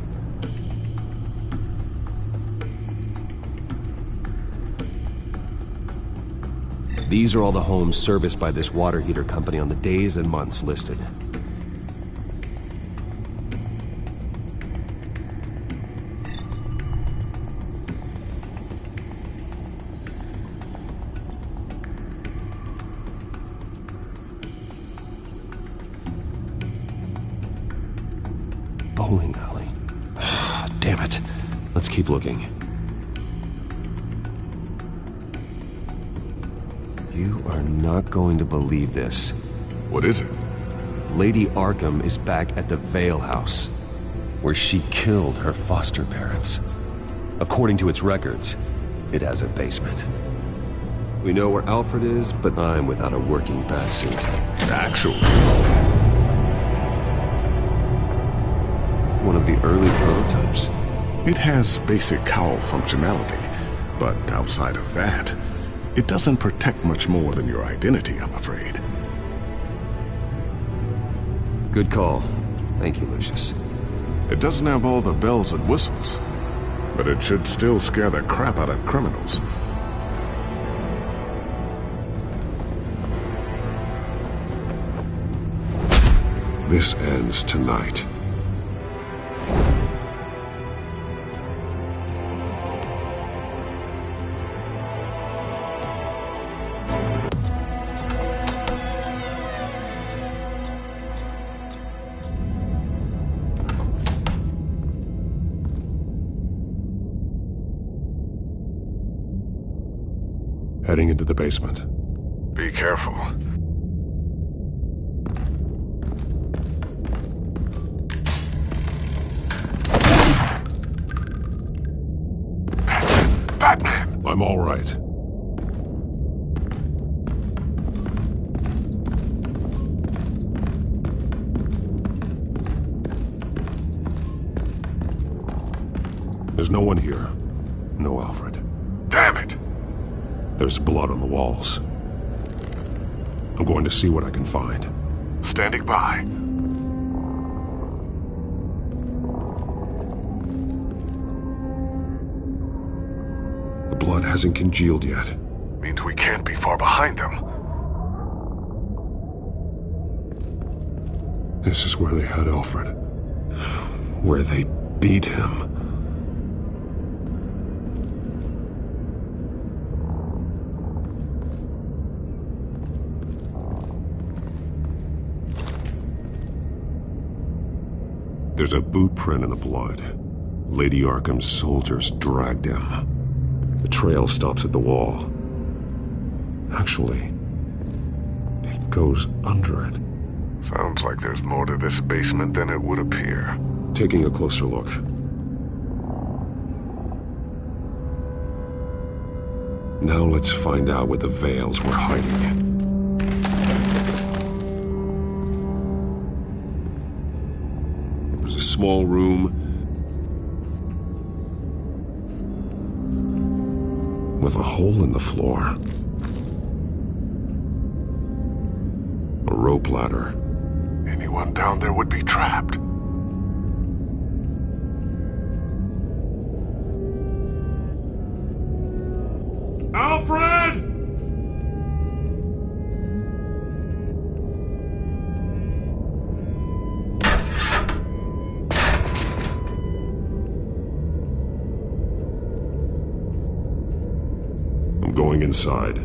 [SPEAKER 5] These are all the homes serviced by this water heater company on the days and months listed. Bowling alley. Damn it. Let's keep looking. You are not going to believe this.
[SPEAKER 15] What is it?
[SPEAKER 5] Lady Arkham is back at the Vale House, where she killed her foster parents. According to its records, it has a basement. We know where Alfred is, but I'm without a working batsuit.
[SPEAKER 15] Actually.
[SPEAKER 5] One of the early prototypes.
[SPEAKER 15] It has basic cowl functionality, but outside of that, it doesn't protect much more than your identity, I'm afraid.
[SPEAKER 5] Good call. Thank you, Lucius.
[SPEAKER 15] It doesn't have all the bells and whistles, but it should still scare the crap out of criminals. This ends tonight.
[SPEAKER 5] Heading into the basement.
[SPEAKER 15] Be careful. Batman! My
[SPEAKER 3] I'm all right. There's no one here. No Alfred.
[SPEAKER 15] Damn it!
[SPEAKER 3] There's blood on the walls. I'm going to see what I can find.
[SPEAKER 15] Standing by.
[SPEAKER 3] The blood hasn't congealed yet.
[SPEAKER 15] Means we can't be far behind them.
[SPEAKER 3] This is where they had Alfred. Where they beat him. There's a boot print in the blood. Lady Arkham's soldiers dragged him. The trail stops at the wall. Actually, it goes under it.
[SPEAKER 15] Sounds like there's more to this basement than it would appear.
[SPEAKER 3] Taking a closer look. Now let's find out where the Veils were hiding. A small room with a hole in the floor. A rope ladder.
[SPEAKER 15] Anyone down there would be trapped.
[SPEAKER 3] Alfred! Going inside.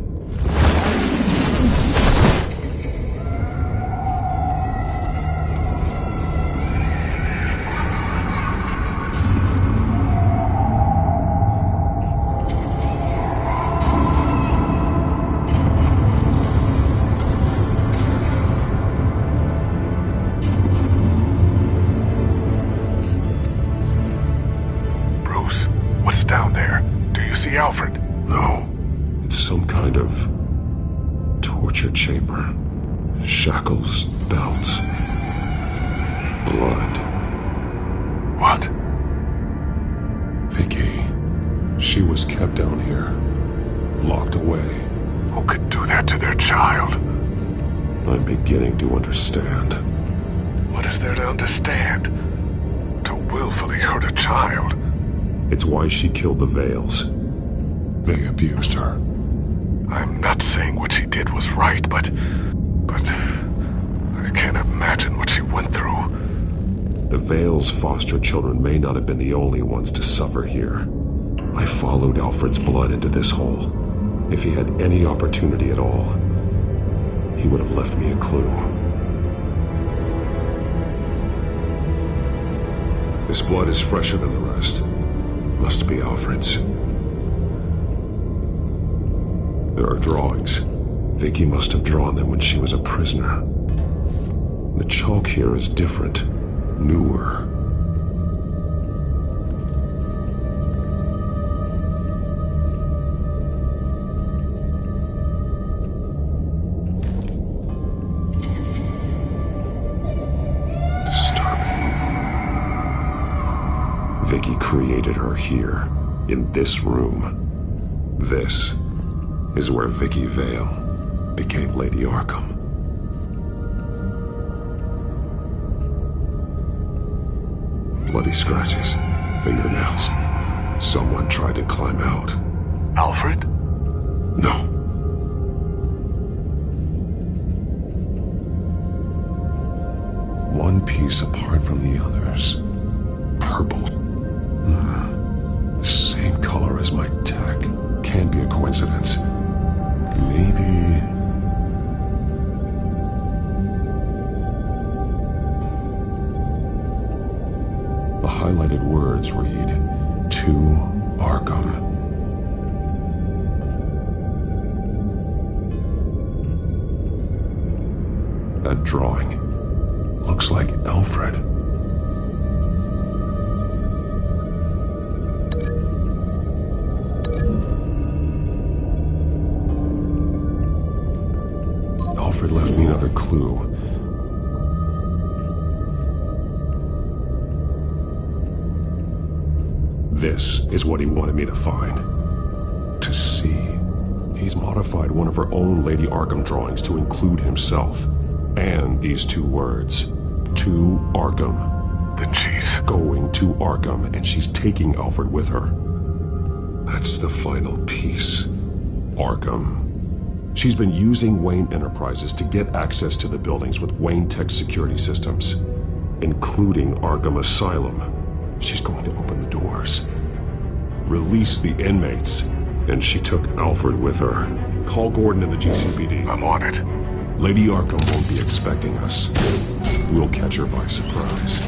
[SPEAKER 15] Bruce, what's down there? Do you see Alfred?
[SPEAKER 3] No. Some kind of torture chamber. Shackles, belts, blood.
[SPEAKER 15] What?
[SPEAKER 3] Vicky. She was kept down here, locked away.
[SPEAKER 15] Who could do that to their child?
[SPEAKER 3] I'm beginning to understand.
[SPEAKER 15] What is there to understand? To willfully hurt a child?
[SPEAKER 3] It's why she killed the Veils. They abused her.
[SPEAKER 15] I'm not saying what she did was right, but I can't imagine what she went through.
[SPEAKER 3] The Veils' foster children may not have been the only ones to suffer here. I followed Alfred's blood into this hole. If he had any opportunity at all, he would have left me a clue. This blood is fresher than the rest. Must be Alfred's. There are drawings. Vicky must have drawn them when she was a prisoner. The chalk here is different, newer. Disturbing. Vicky created her here, in this room. This is where Vicky Vale became Lady Arkham. Bloody scratches, fingernails. Someone tried to climb out.
[SPEAKER 15] Alfred?
[SPEAKER 3] No. One piece apart from the others. Purple. The same color as my tech. Can't be a coincidence. Maybe... The highlighted words read, "To Arkham." That drawing looks like Alfred. This is what he wanted me to find. To see. He's modified one of her own Lady Arkham drawings to include himself. And these two words. To Arkham.
[SPEAKER 15] Then she's
[SPEAKER 3] going to Arkham, and she's taking Alfred with her. That's the final piece. Arkham. She's been using Wayne Enterprises to get access to the buildings with Wayne Tech security systems, including Arkham Asylum. She's going to open the doors, release the inmates, and she took Alfred with her. Call Gordon and the GCPD.
[SPEAKER 15] I'm on it.
[SPEAKER 3] Lady Arkham won't be expecting us. We'll catch her by surprise.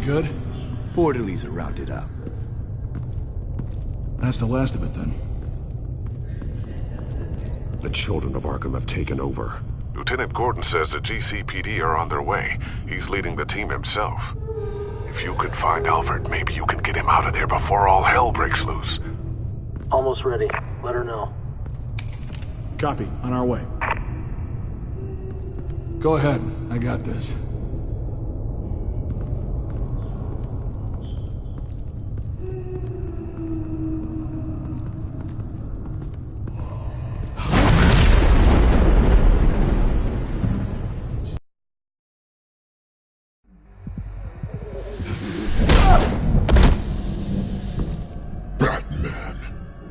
[SPEAKER 11] Good?
[SPEAKER 2] Orderlies are rounded up.
[SPEAKER 11] That's the last of it, then.
[SPEAKER 3] The children of Arkham have taken over.
[SPEAKER 15] Lieutenant Gordon says the GCPD are on their way. He's leading the team himself. If you could find Alfred, maybe you can get him out of there before all hell breaks loose.
[SPEAKER 18] Almost ready. Let her know.
[SPEAKER 11] Copy. On our way. Go ahead. I got this.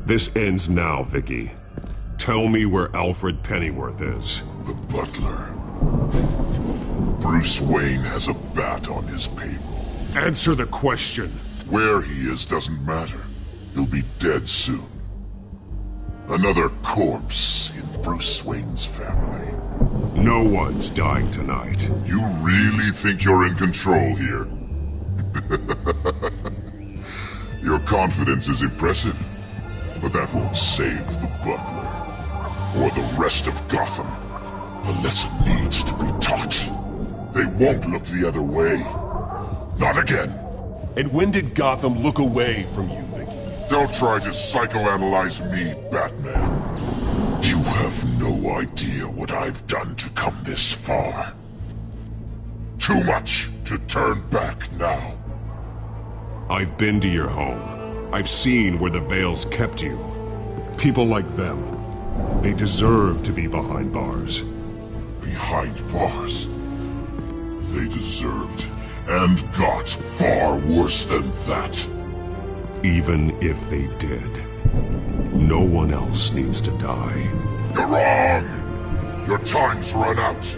[SPEAKER 3] This ends now, Vicky. Tell me where Alfred Pennyworth is.
[SPEAKER 19] The butler. Bruce Wayne has a bat on his payroll.
[SPEAKER 3] Answer the question.
[SPEAKER 19] Where he is doesn't matter. He'll be dead soon. Another corpse in Bruce Wayne's family.
[SPEAKER 3] No one's dying tonight.
[SPEAKER 19] You really think you're in control here? Your confidence is impressive. But that won't save the butler, or the rest of Gotham. A lesson needs to be taught. They won't look the other way. Not again.
[SPEAKER 3] And when did Gotham look away from you, Vicky?
[SPEAKER 19] Don't try to psychoanalyze me, Batman. You have no idea what I've done to come this far. Too much to turn back now.
[SPEAKER 3] I've been to your home. I've seen where the Veils kept you. People like them, they deserve to be behind bars.
[SPEAKER 19] Behind bars? They deserved and got far worse than that.
[SPEAKER 3] Even if they did, no one else needs to die.
[SPEAKER 19] You're wrong! Your time's run out.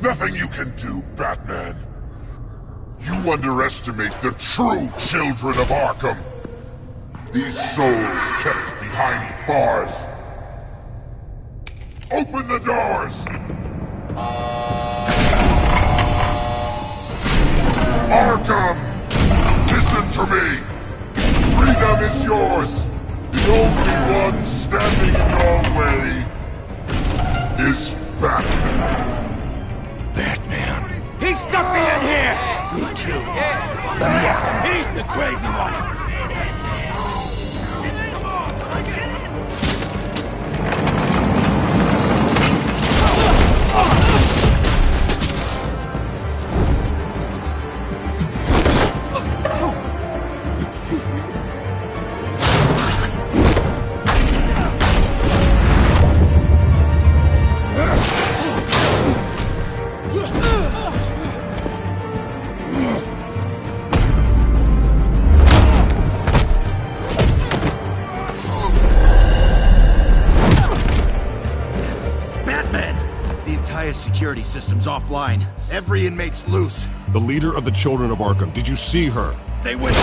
[SPEAKER 19] Nothing you can do, Batman. You underestimate the true children of Arkham. These souls kept behind bars. Open the doors! Arkham! Listen to me! Freedom is yours! The only one standing in your way is Batman.
[SPEAKER 2] Batman. He stuck me in here! Me too. Let me at him. He's the crazy one! Security system's offline. Every inmate's loose.
[SPEAKER 3] The leader of the Children of Arkham, did you see her?
[SPEAKER 2] They win.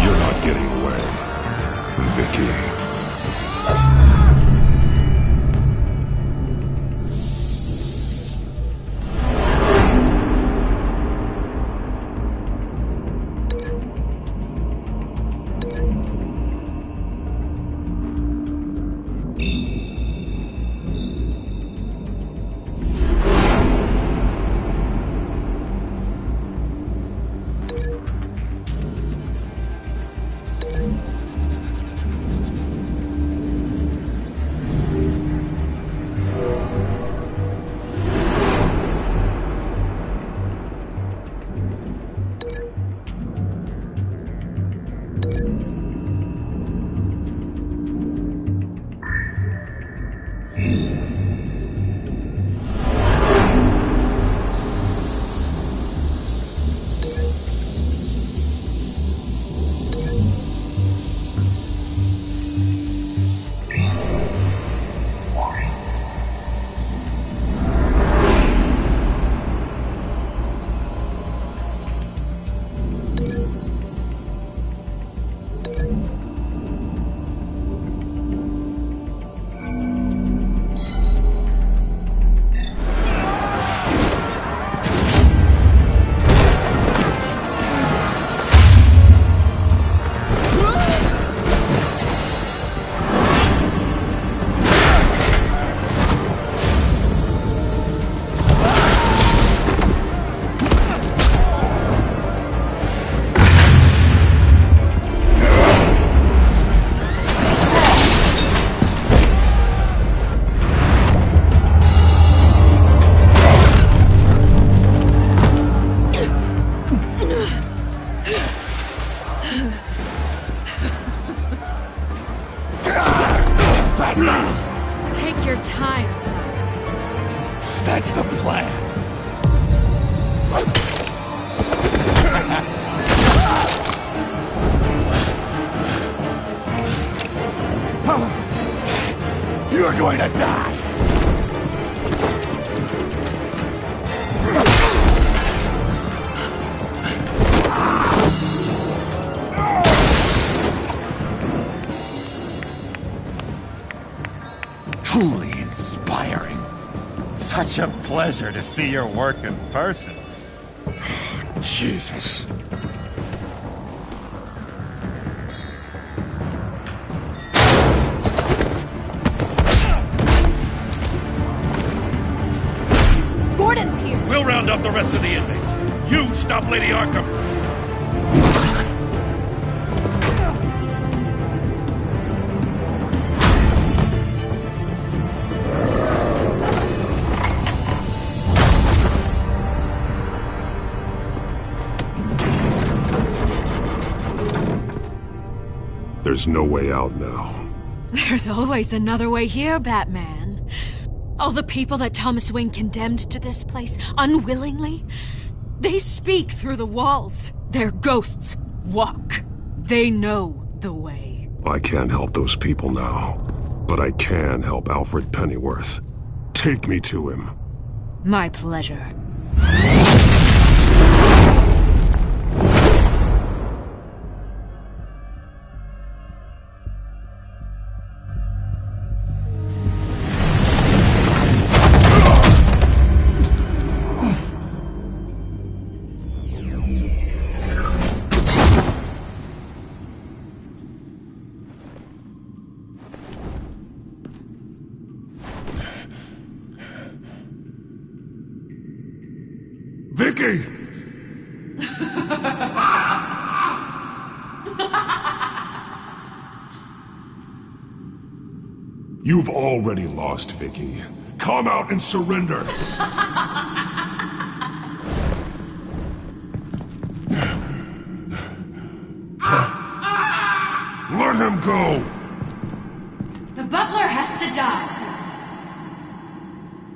[SPEAKER 3] You're not getting away, Vicky.
[SPEAKER 4] Take your time, sons.
[SPEAKER 2] That's the plan. You're going to die.
[SPEAKER 20] Truly inspiring. Such a pleasure to see your work in person.
[SPEAKER 2] Jesus.
[SPEAKER 4] Gordon's here.
[SPEAKER 6] We'll round up the rest of the inmates. You stop Lady Arkham.
[SPEAKER 3] There's no way out now.
[SPEAKER 4] There's always another way here, Batman. All the people that Thomas Wayne condemned to this place unwillingly, they speak through the walls. Their ghosts walk. They know the way.
[SPEAKER 3] I can't help those people now, but I can help Alfred Pennyworth. Take me to him.
[SPEAKER 4] My pleasure.
[SPEAKER 3] Vicky! You've already lost, Vicky. Come out and surrender! Let him go!
[SPEAKER 4] The butler has to die.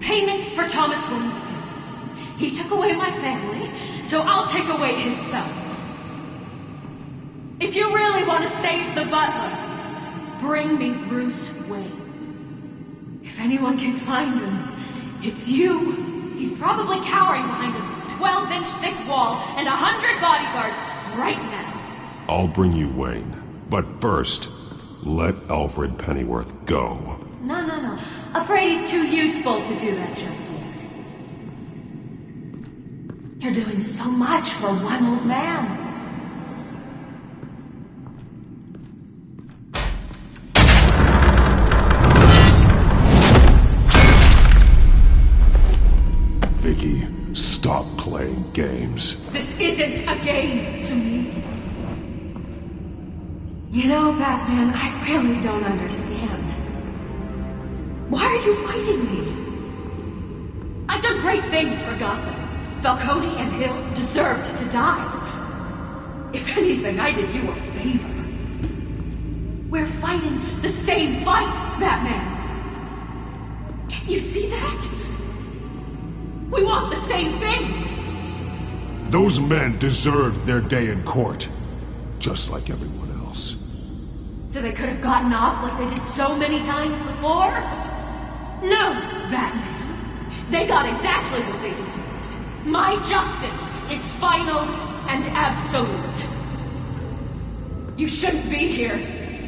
[SPEAKER 4] Payment for Thomas Wayne's sins. He took away my family, so I'll take away his sons. If you really want to save the butler, bring me Bruce Wayne. If anyone can find him, it's you. He's probably cowering behind a 12-inch thick wall and 100 bodyguards right now.
[SPEAKER 3] I'll bring you Wayne. But first, let Alfred Pennyworth go.
[SPEAKER 4] No. Afraid he's too useful to do that just yet. You're doing so much for one old man.
[SPEAKER 3] Vicky, stop playing games.
[SPEAKER 4] This isn't a game to me. You know, Batman, I really don't understand. Why are you fighting me? I've done great things for Gotham. Falcone and Hill deserved to die. If anything, I did you a favor. We're fighting the same fight, Batman. Can't you see that? We want the same things.
[SPEAKER 3] Those men deserved their day in court, just like everyone else.
[SPEAKER 4] So they could have gotten off like they did so many times before? No, Batman. They got exactly what they deserved. My justice is final and absolute. You shouldn't be here.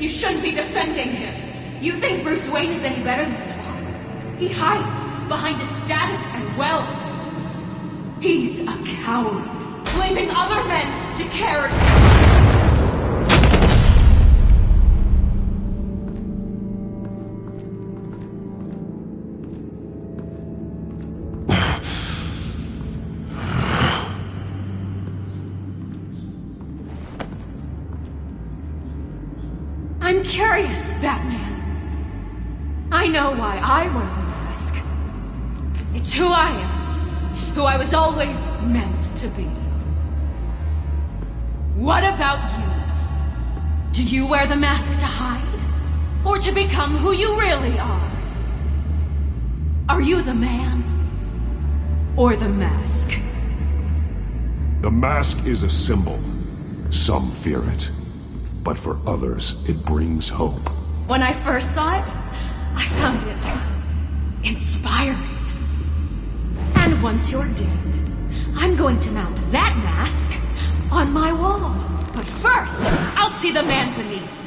[SPEAKER 4] You shouldn't be defending him. You think Bruce Wayne is any better than his father? He hides behind his status and wealth. He's a coward, leaving other men to care. I'm curious, Batman. I know why I wear the mask. It's who I am, who I was always meant to be. What about you? Do you wear the mask to hide? Or to become who you really are? Are you the man? Or the mask?
[SPEAKER 3] The mask is a symbol. Some fear it. But for others, it brings hope.
[SPEAKER 4] When I first saw it, I found it inspiring. And once you're dead, I'm going to mount that mask on my wall. But first, I'll see the man beneath.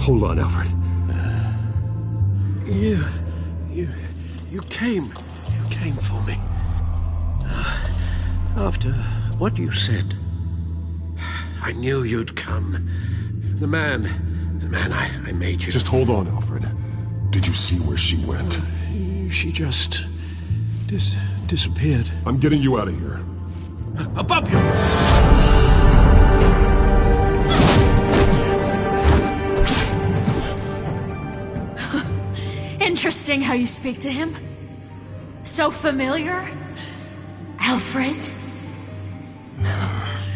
[SPEAKER 3] Hold on, Alfred.
[SPEAKER 7] You came for me. After what you said, I knew you'd come. The man I made you.
[SPEAKER 3] Just hold on, Alfred. Did you see where she went?
[SPEAKER 7] She just disappeared.
[SPEAKER 3] I'm getting you out of here.
[SPEAKER 7] Above you!
[SPEAKER 4] Interesting how you speak to him. So familiar. Alfred.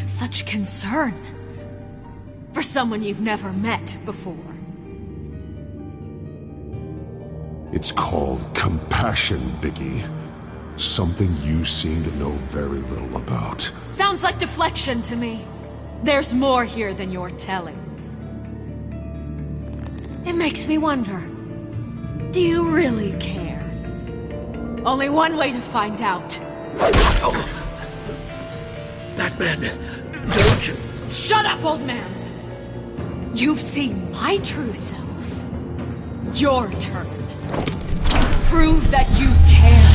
[SPEAKER 4] Such concern. For someone you've never met before.
[SPEAKER 3] It's called compassion, Vicky. Something you seem to know very little about.
[SPEAKER 4] Sounds like deflection to me. There's more here than you're telling. It makes me wonder. Do you really care? Only one way to find out.
[SPEAKER 7] Oh. Batman, don't you...
[SPEAKER 4] Shut up, old man! You've seen my true self. Your turn. Prove that you care.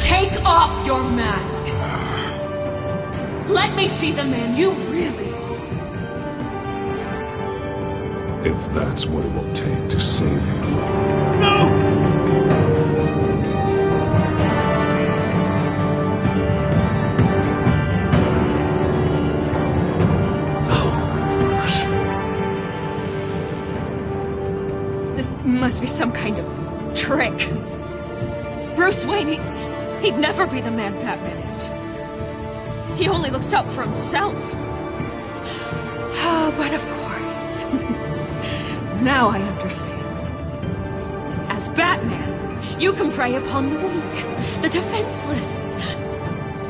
[SPEAKER 4] Take off your mask. me see the man you really are.
[SPEAKER 3] If that's what it will take to save him.
[SPEAKER 2] No!
[SPEAKER 4] This must be some kind of trick. Bruce Wayne, he'd never be the man Batman is. He only looks out for himself. But of course. Now I understand. As Batman, you can prey upon the weak, the defenseless.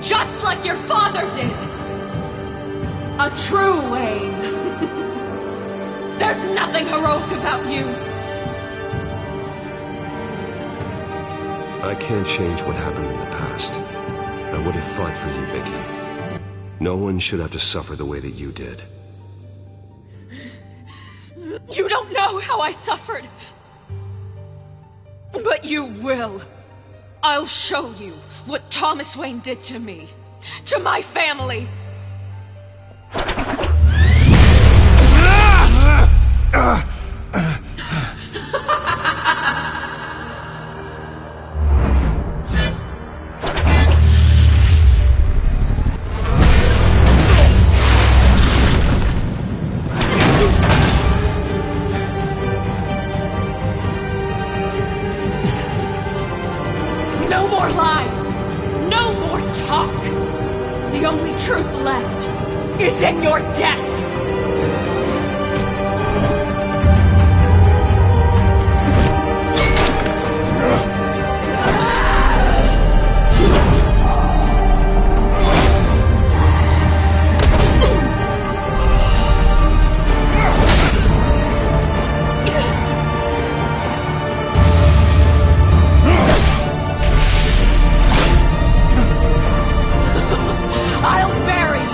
[SPEAKER 4] Just like your father did. A true Wayne. There's nothing heroic about you.
[SPEAKER 5] I can't change what happened in the past. I would have fought for you, Vicky. No one should have to suffer the way that you did.
[SPEAKER 4] You don't know how I suffered. But you will. I'll show you what Thomas Wayne did to me. To my family. No more lies! No more talk! The only truth left is in your death! I'll bury you!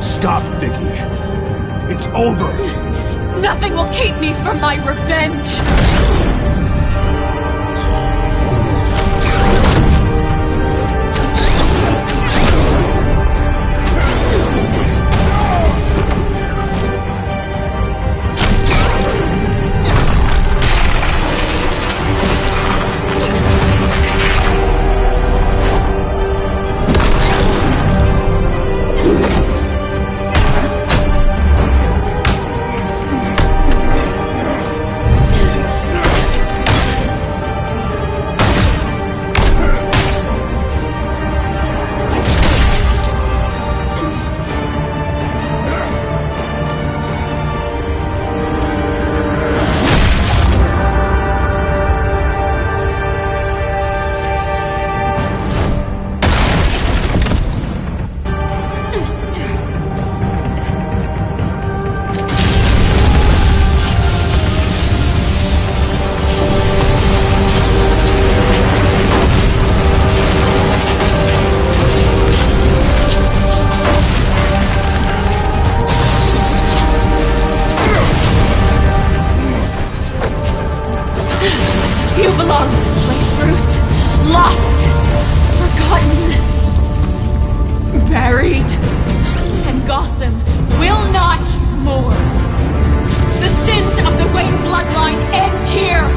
[SPEAKER 8] Stop, Vicky. It's over.
[SPEAKER 4] Nothing will keep me from my revenge! You belong in this place, Bruce. Lost. Forgotten. Buried. And Gotham will not mourn. The sins of the Wayne bloodline end here.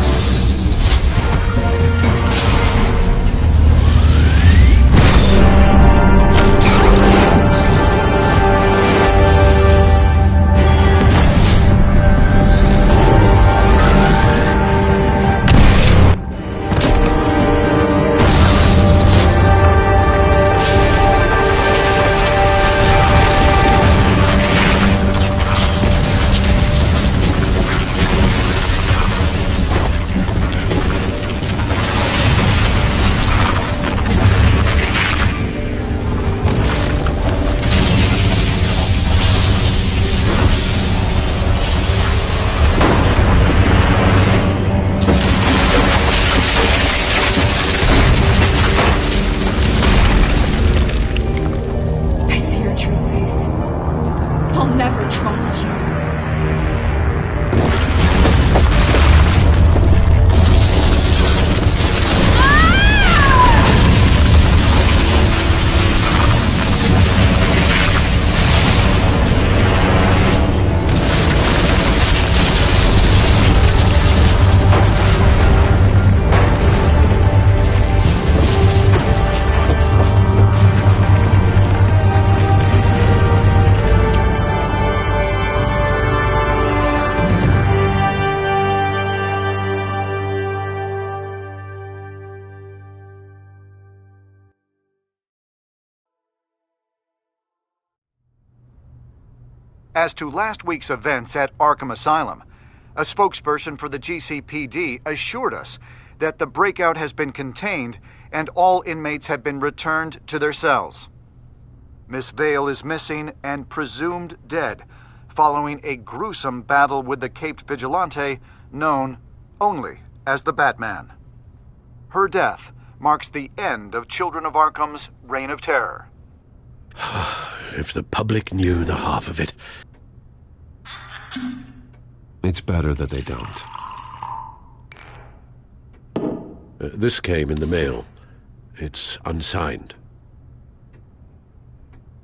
[SPEAKER 9] As to last week's events at Arkham Asylum, a spokesperson for the GCPD assured us that the breakout has been contained and all inmates have been returned to their cells. Miss Vale is missing and presumed dead following a gruesome battle with the caped vigilante known only as the Batman. Her death marks the end of Children of Arkham's reign of terror.
[SPEAKER 7] If the public knew the half of it.
[SPEAKER 5] It's better that they don't.
[SPEAKER 7] This came in the mail. It's unsigned.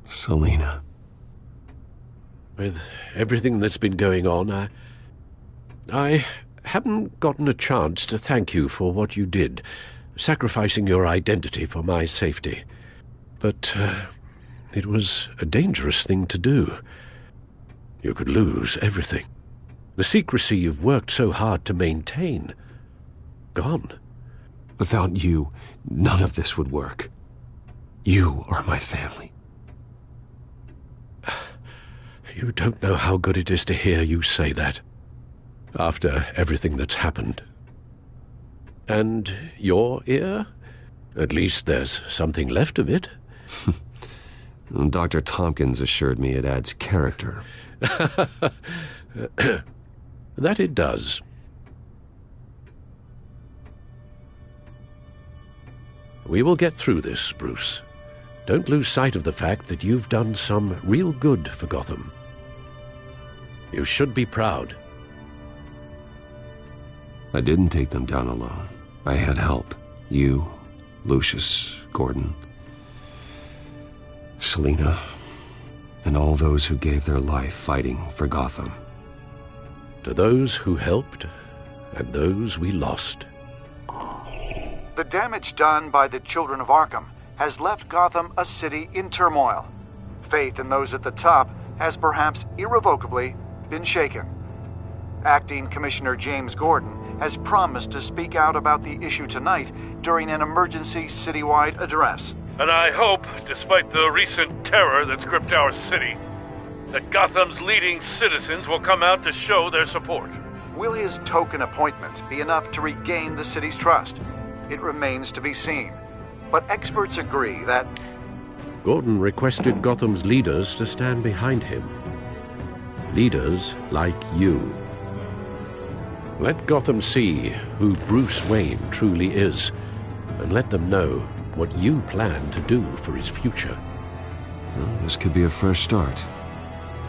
[SPEAKER 5] Selina.
[SPEAKER 7] With everything that's been going on, I haven't gotten a chance to thank you for what you did, sacrificing your identity for my safety. But it was a dangerous thing to do. You could lose everything. The secrecy you've worked so hard to maintain. Gone.
[SPEAKER 5] Without you, none of this would work. You are my family.
[SPEAKER 7] You don't know how good it is to hear you say that. After everything that's happened. And your ear? At least there's something left of it.
[SPEAKER 5] Dr. Tompkins assured me it adds character.
[SPEAKER 7] That it does. We will get through this, Bruce. Don't lose sight of the fact that you've done some real good for Gotham. You should be proud.
[SPEAKER 5] I didn't take them down alone. I had help. You, Lucius, Gordon, Selina, and all those who gave their life fighting for Gotham.
[SPEAKER 7] To those who helped, and those we lost.
[SPEAKER 9] The damage done by the Children of Arkham has left Gotham a city in turmoil. Faith in those at the top has perhaps irrevocably been shaken. Acting Commissioner James Gordon has promised to speak out about the issue tonight during an emergency citywide address.
[SPEAKER 6] And I hope, despite the recent terror that's gripped our city, that Gotham's leading citizens will come out to show their support.
[SPEAKER 9] Will his token appointment be enough to regain the city's trust? It remains to be seen. But experts agree that
[SPEAKER 7] Gordon requested Gotham's leaders to stand behind him. Leaders like you. Let Gotham see who Bruce Wayne truly is, and let them know what you plan to do for his future.
[SPEAKER 5] Well, this could be a fresh start.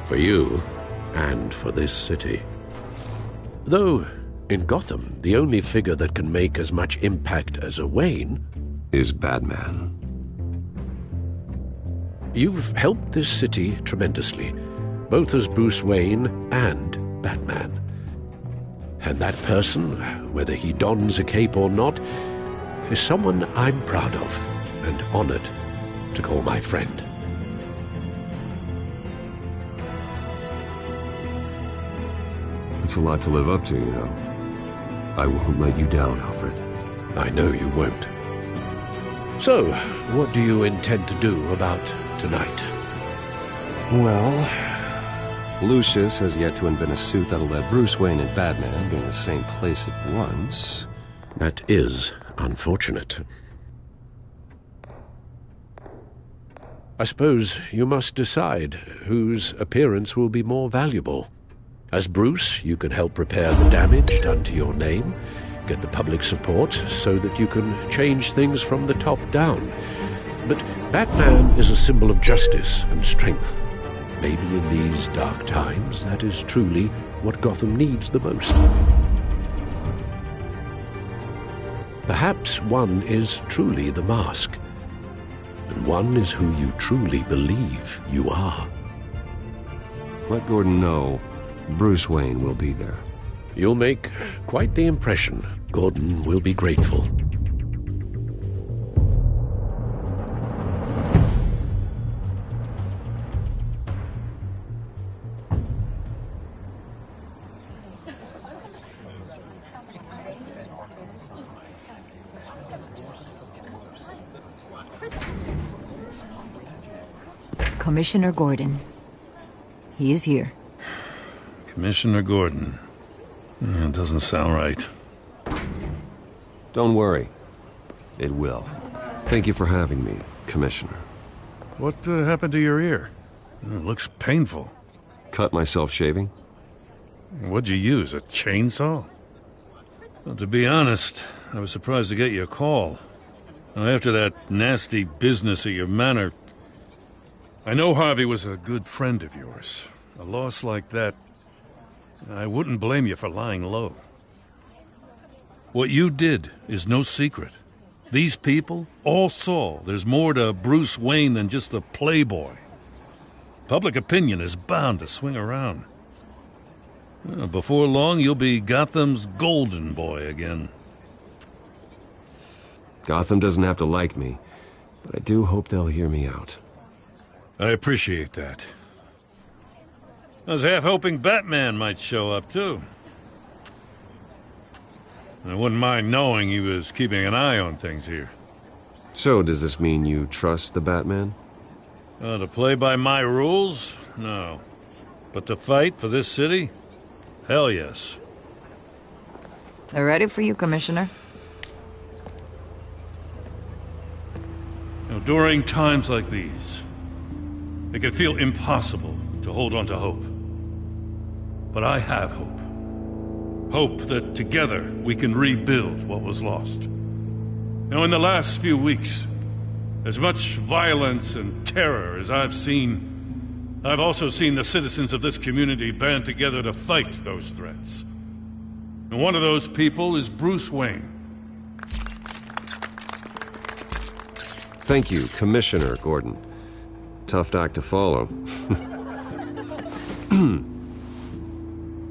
[SPEAKER 7] For you, and for this city. Though, in Gotham, the only figure that can make as much impact as a Wayne
[SPEAKER 5] is Batman.
[SPEAKER 7] You've helped this city tremendously, both as Bruce Wayne and Batman. And that person, whether he dons a cape or not, is someone I'm proud of and honored to call my friend.
[SPEAKER 5] It's a lot to live up to, you know. I won't let you down, Alfred.
[SPEAKER 7] I know you won't. So, what do you intend to do about tonight?
[SPEAKER 5] Well, Lucius has yet to invent a suit that'll let Bruce Wayne and Batman be in the same place at once.
[SPEAKER 7] That is unfortunate. I suppose you must decide whose appearance will be more valuable. As Bruce, you can help repair the damage done to your name, get the public support so that you can change things from the top down. But Batman is a symbol of justice and strength. Maybe in these dark times, that is truly what Gotham needs the most. Perhaps one is truly the mask, and one is who you truly believe you are.
[SPEAKER 5] Let Gordon know Bruce Wayne will be there.
[SPEAKER 7] You'll make quite the impression. Gordon will be grateful.
[SPEAKER 21] Commissioner Gordon. He is here.
[SPEAKER 6] Commissioner Gordon. It doesn't sound right.
[SPEAKER 5] Don't worry. It will. Thank you for having me, Commissioner.
[SPEAKER 6] What happened to your ear? It looks painful.
[SPEAKER 5] Cut myself shaving?
[SPEAKER 6] What'd you use, a chainsaw? Well, to be honest, I was surprised to get your call. After that nasty business at your manor, I know Harvey was a good friend of yours. A loss like that, I wouldn't blame you for lying low. What you did is no secret. These people all saw there's more to Bruce Wayne than just the playboy. Public opinion is bound to swing around. Well, before long, you'll be Gotham's golden boy again.
[SPEAKER 5] Gotham doesn't have to like me, but I do hope they'll hear me out.
[SPEAKER 6] I appreciate that. I was half hoping Batman might show up, too. I wouldn't mind knowing he was keeping an eye on things here.
[SPEAKER 5] So, does this mean you trust the Batman?
[SPEAKER 6] To play by my rules? No. But to fight for this city? Hell yes.
[SPEAKER 21] They're ready for you, Commissioner.
[SPEAKER 6] During times like these, it can feel impossible to hold on to hope. But I have hope. Hope that together we can rebuild what was lost. Now, in the last few weeks, as much violence and terror as I've seen, I've also seen the citizens of this community band together to fight those threats. And one of those people is Bruce Wayne.
[SPEAKER 5] Thank you, Commissioner Gordon. Tough act to follow.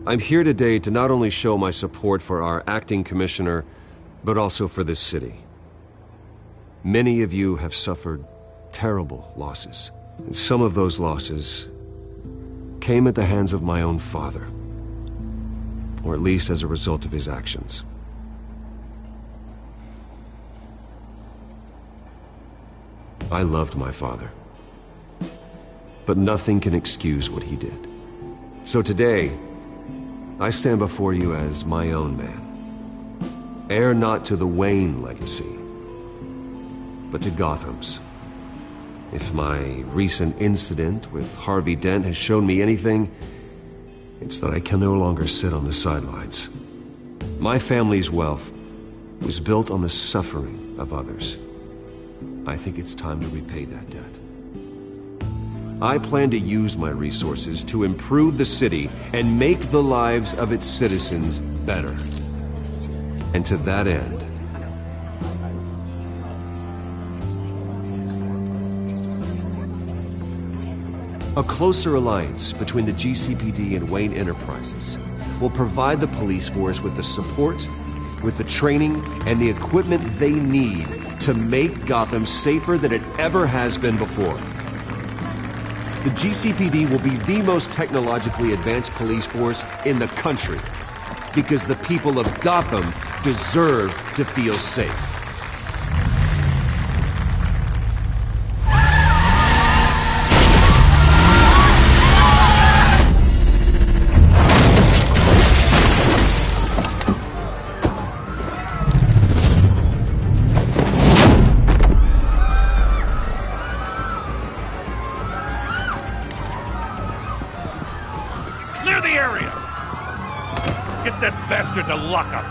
[SPEAKER 5] I'm here today to not only show my support for our acting commissioner, but also for this city. Many of you have suffered terrible losses. And some of those losses came at the hands of my own father, or at least as a result of his actions. I loved my father, but nothing can excuse what he did. So today, I stand before you as my own man, heir not to the Wayne legacy, but to Gotham's. If my recent incident with Harvey Dent has shown me anything, it's that I can no longer sit on the sidelines. My family's wealth was built on the suffering of others. I think it's time to repay that debt. I plan to use my resources to improve the city and make the lives of its citizens better. And to that end, a closer alliance between the GCPD and Wayne Enterprises will provide the police force with the support, with the training, and the equipment they need to make Gotham safer than it ever has been before. The GCPD will be the most technologically advanced police force in the country, because the people of Gotham deserve to feel safe.
[SPEAKER 6] Clear the area! Get that bastard to lock up!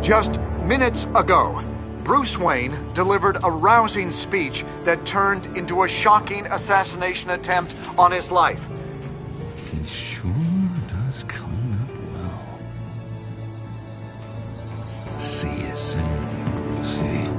[SPEAKER 9] Just minutes ago, Bruce Wayne delivered a rousing speech that turned into a shocking assassination attempt on his life.
[SPEAKER 2] He sure does clean up well. See you soon, Brucey.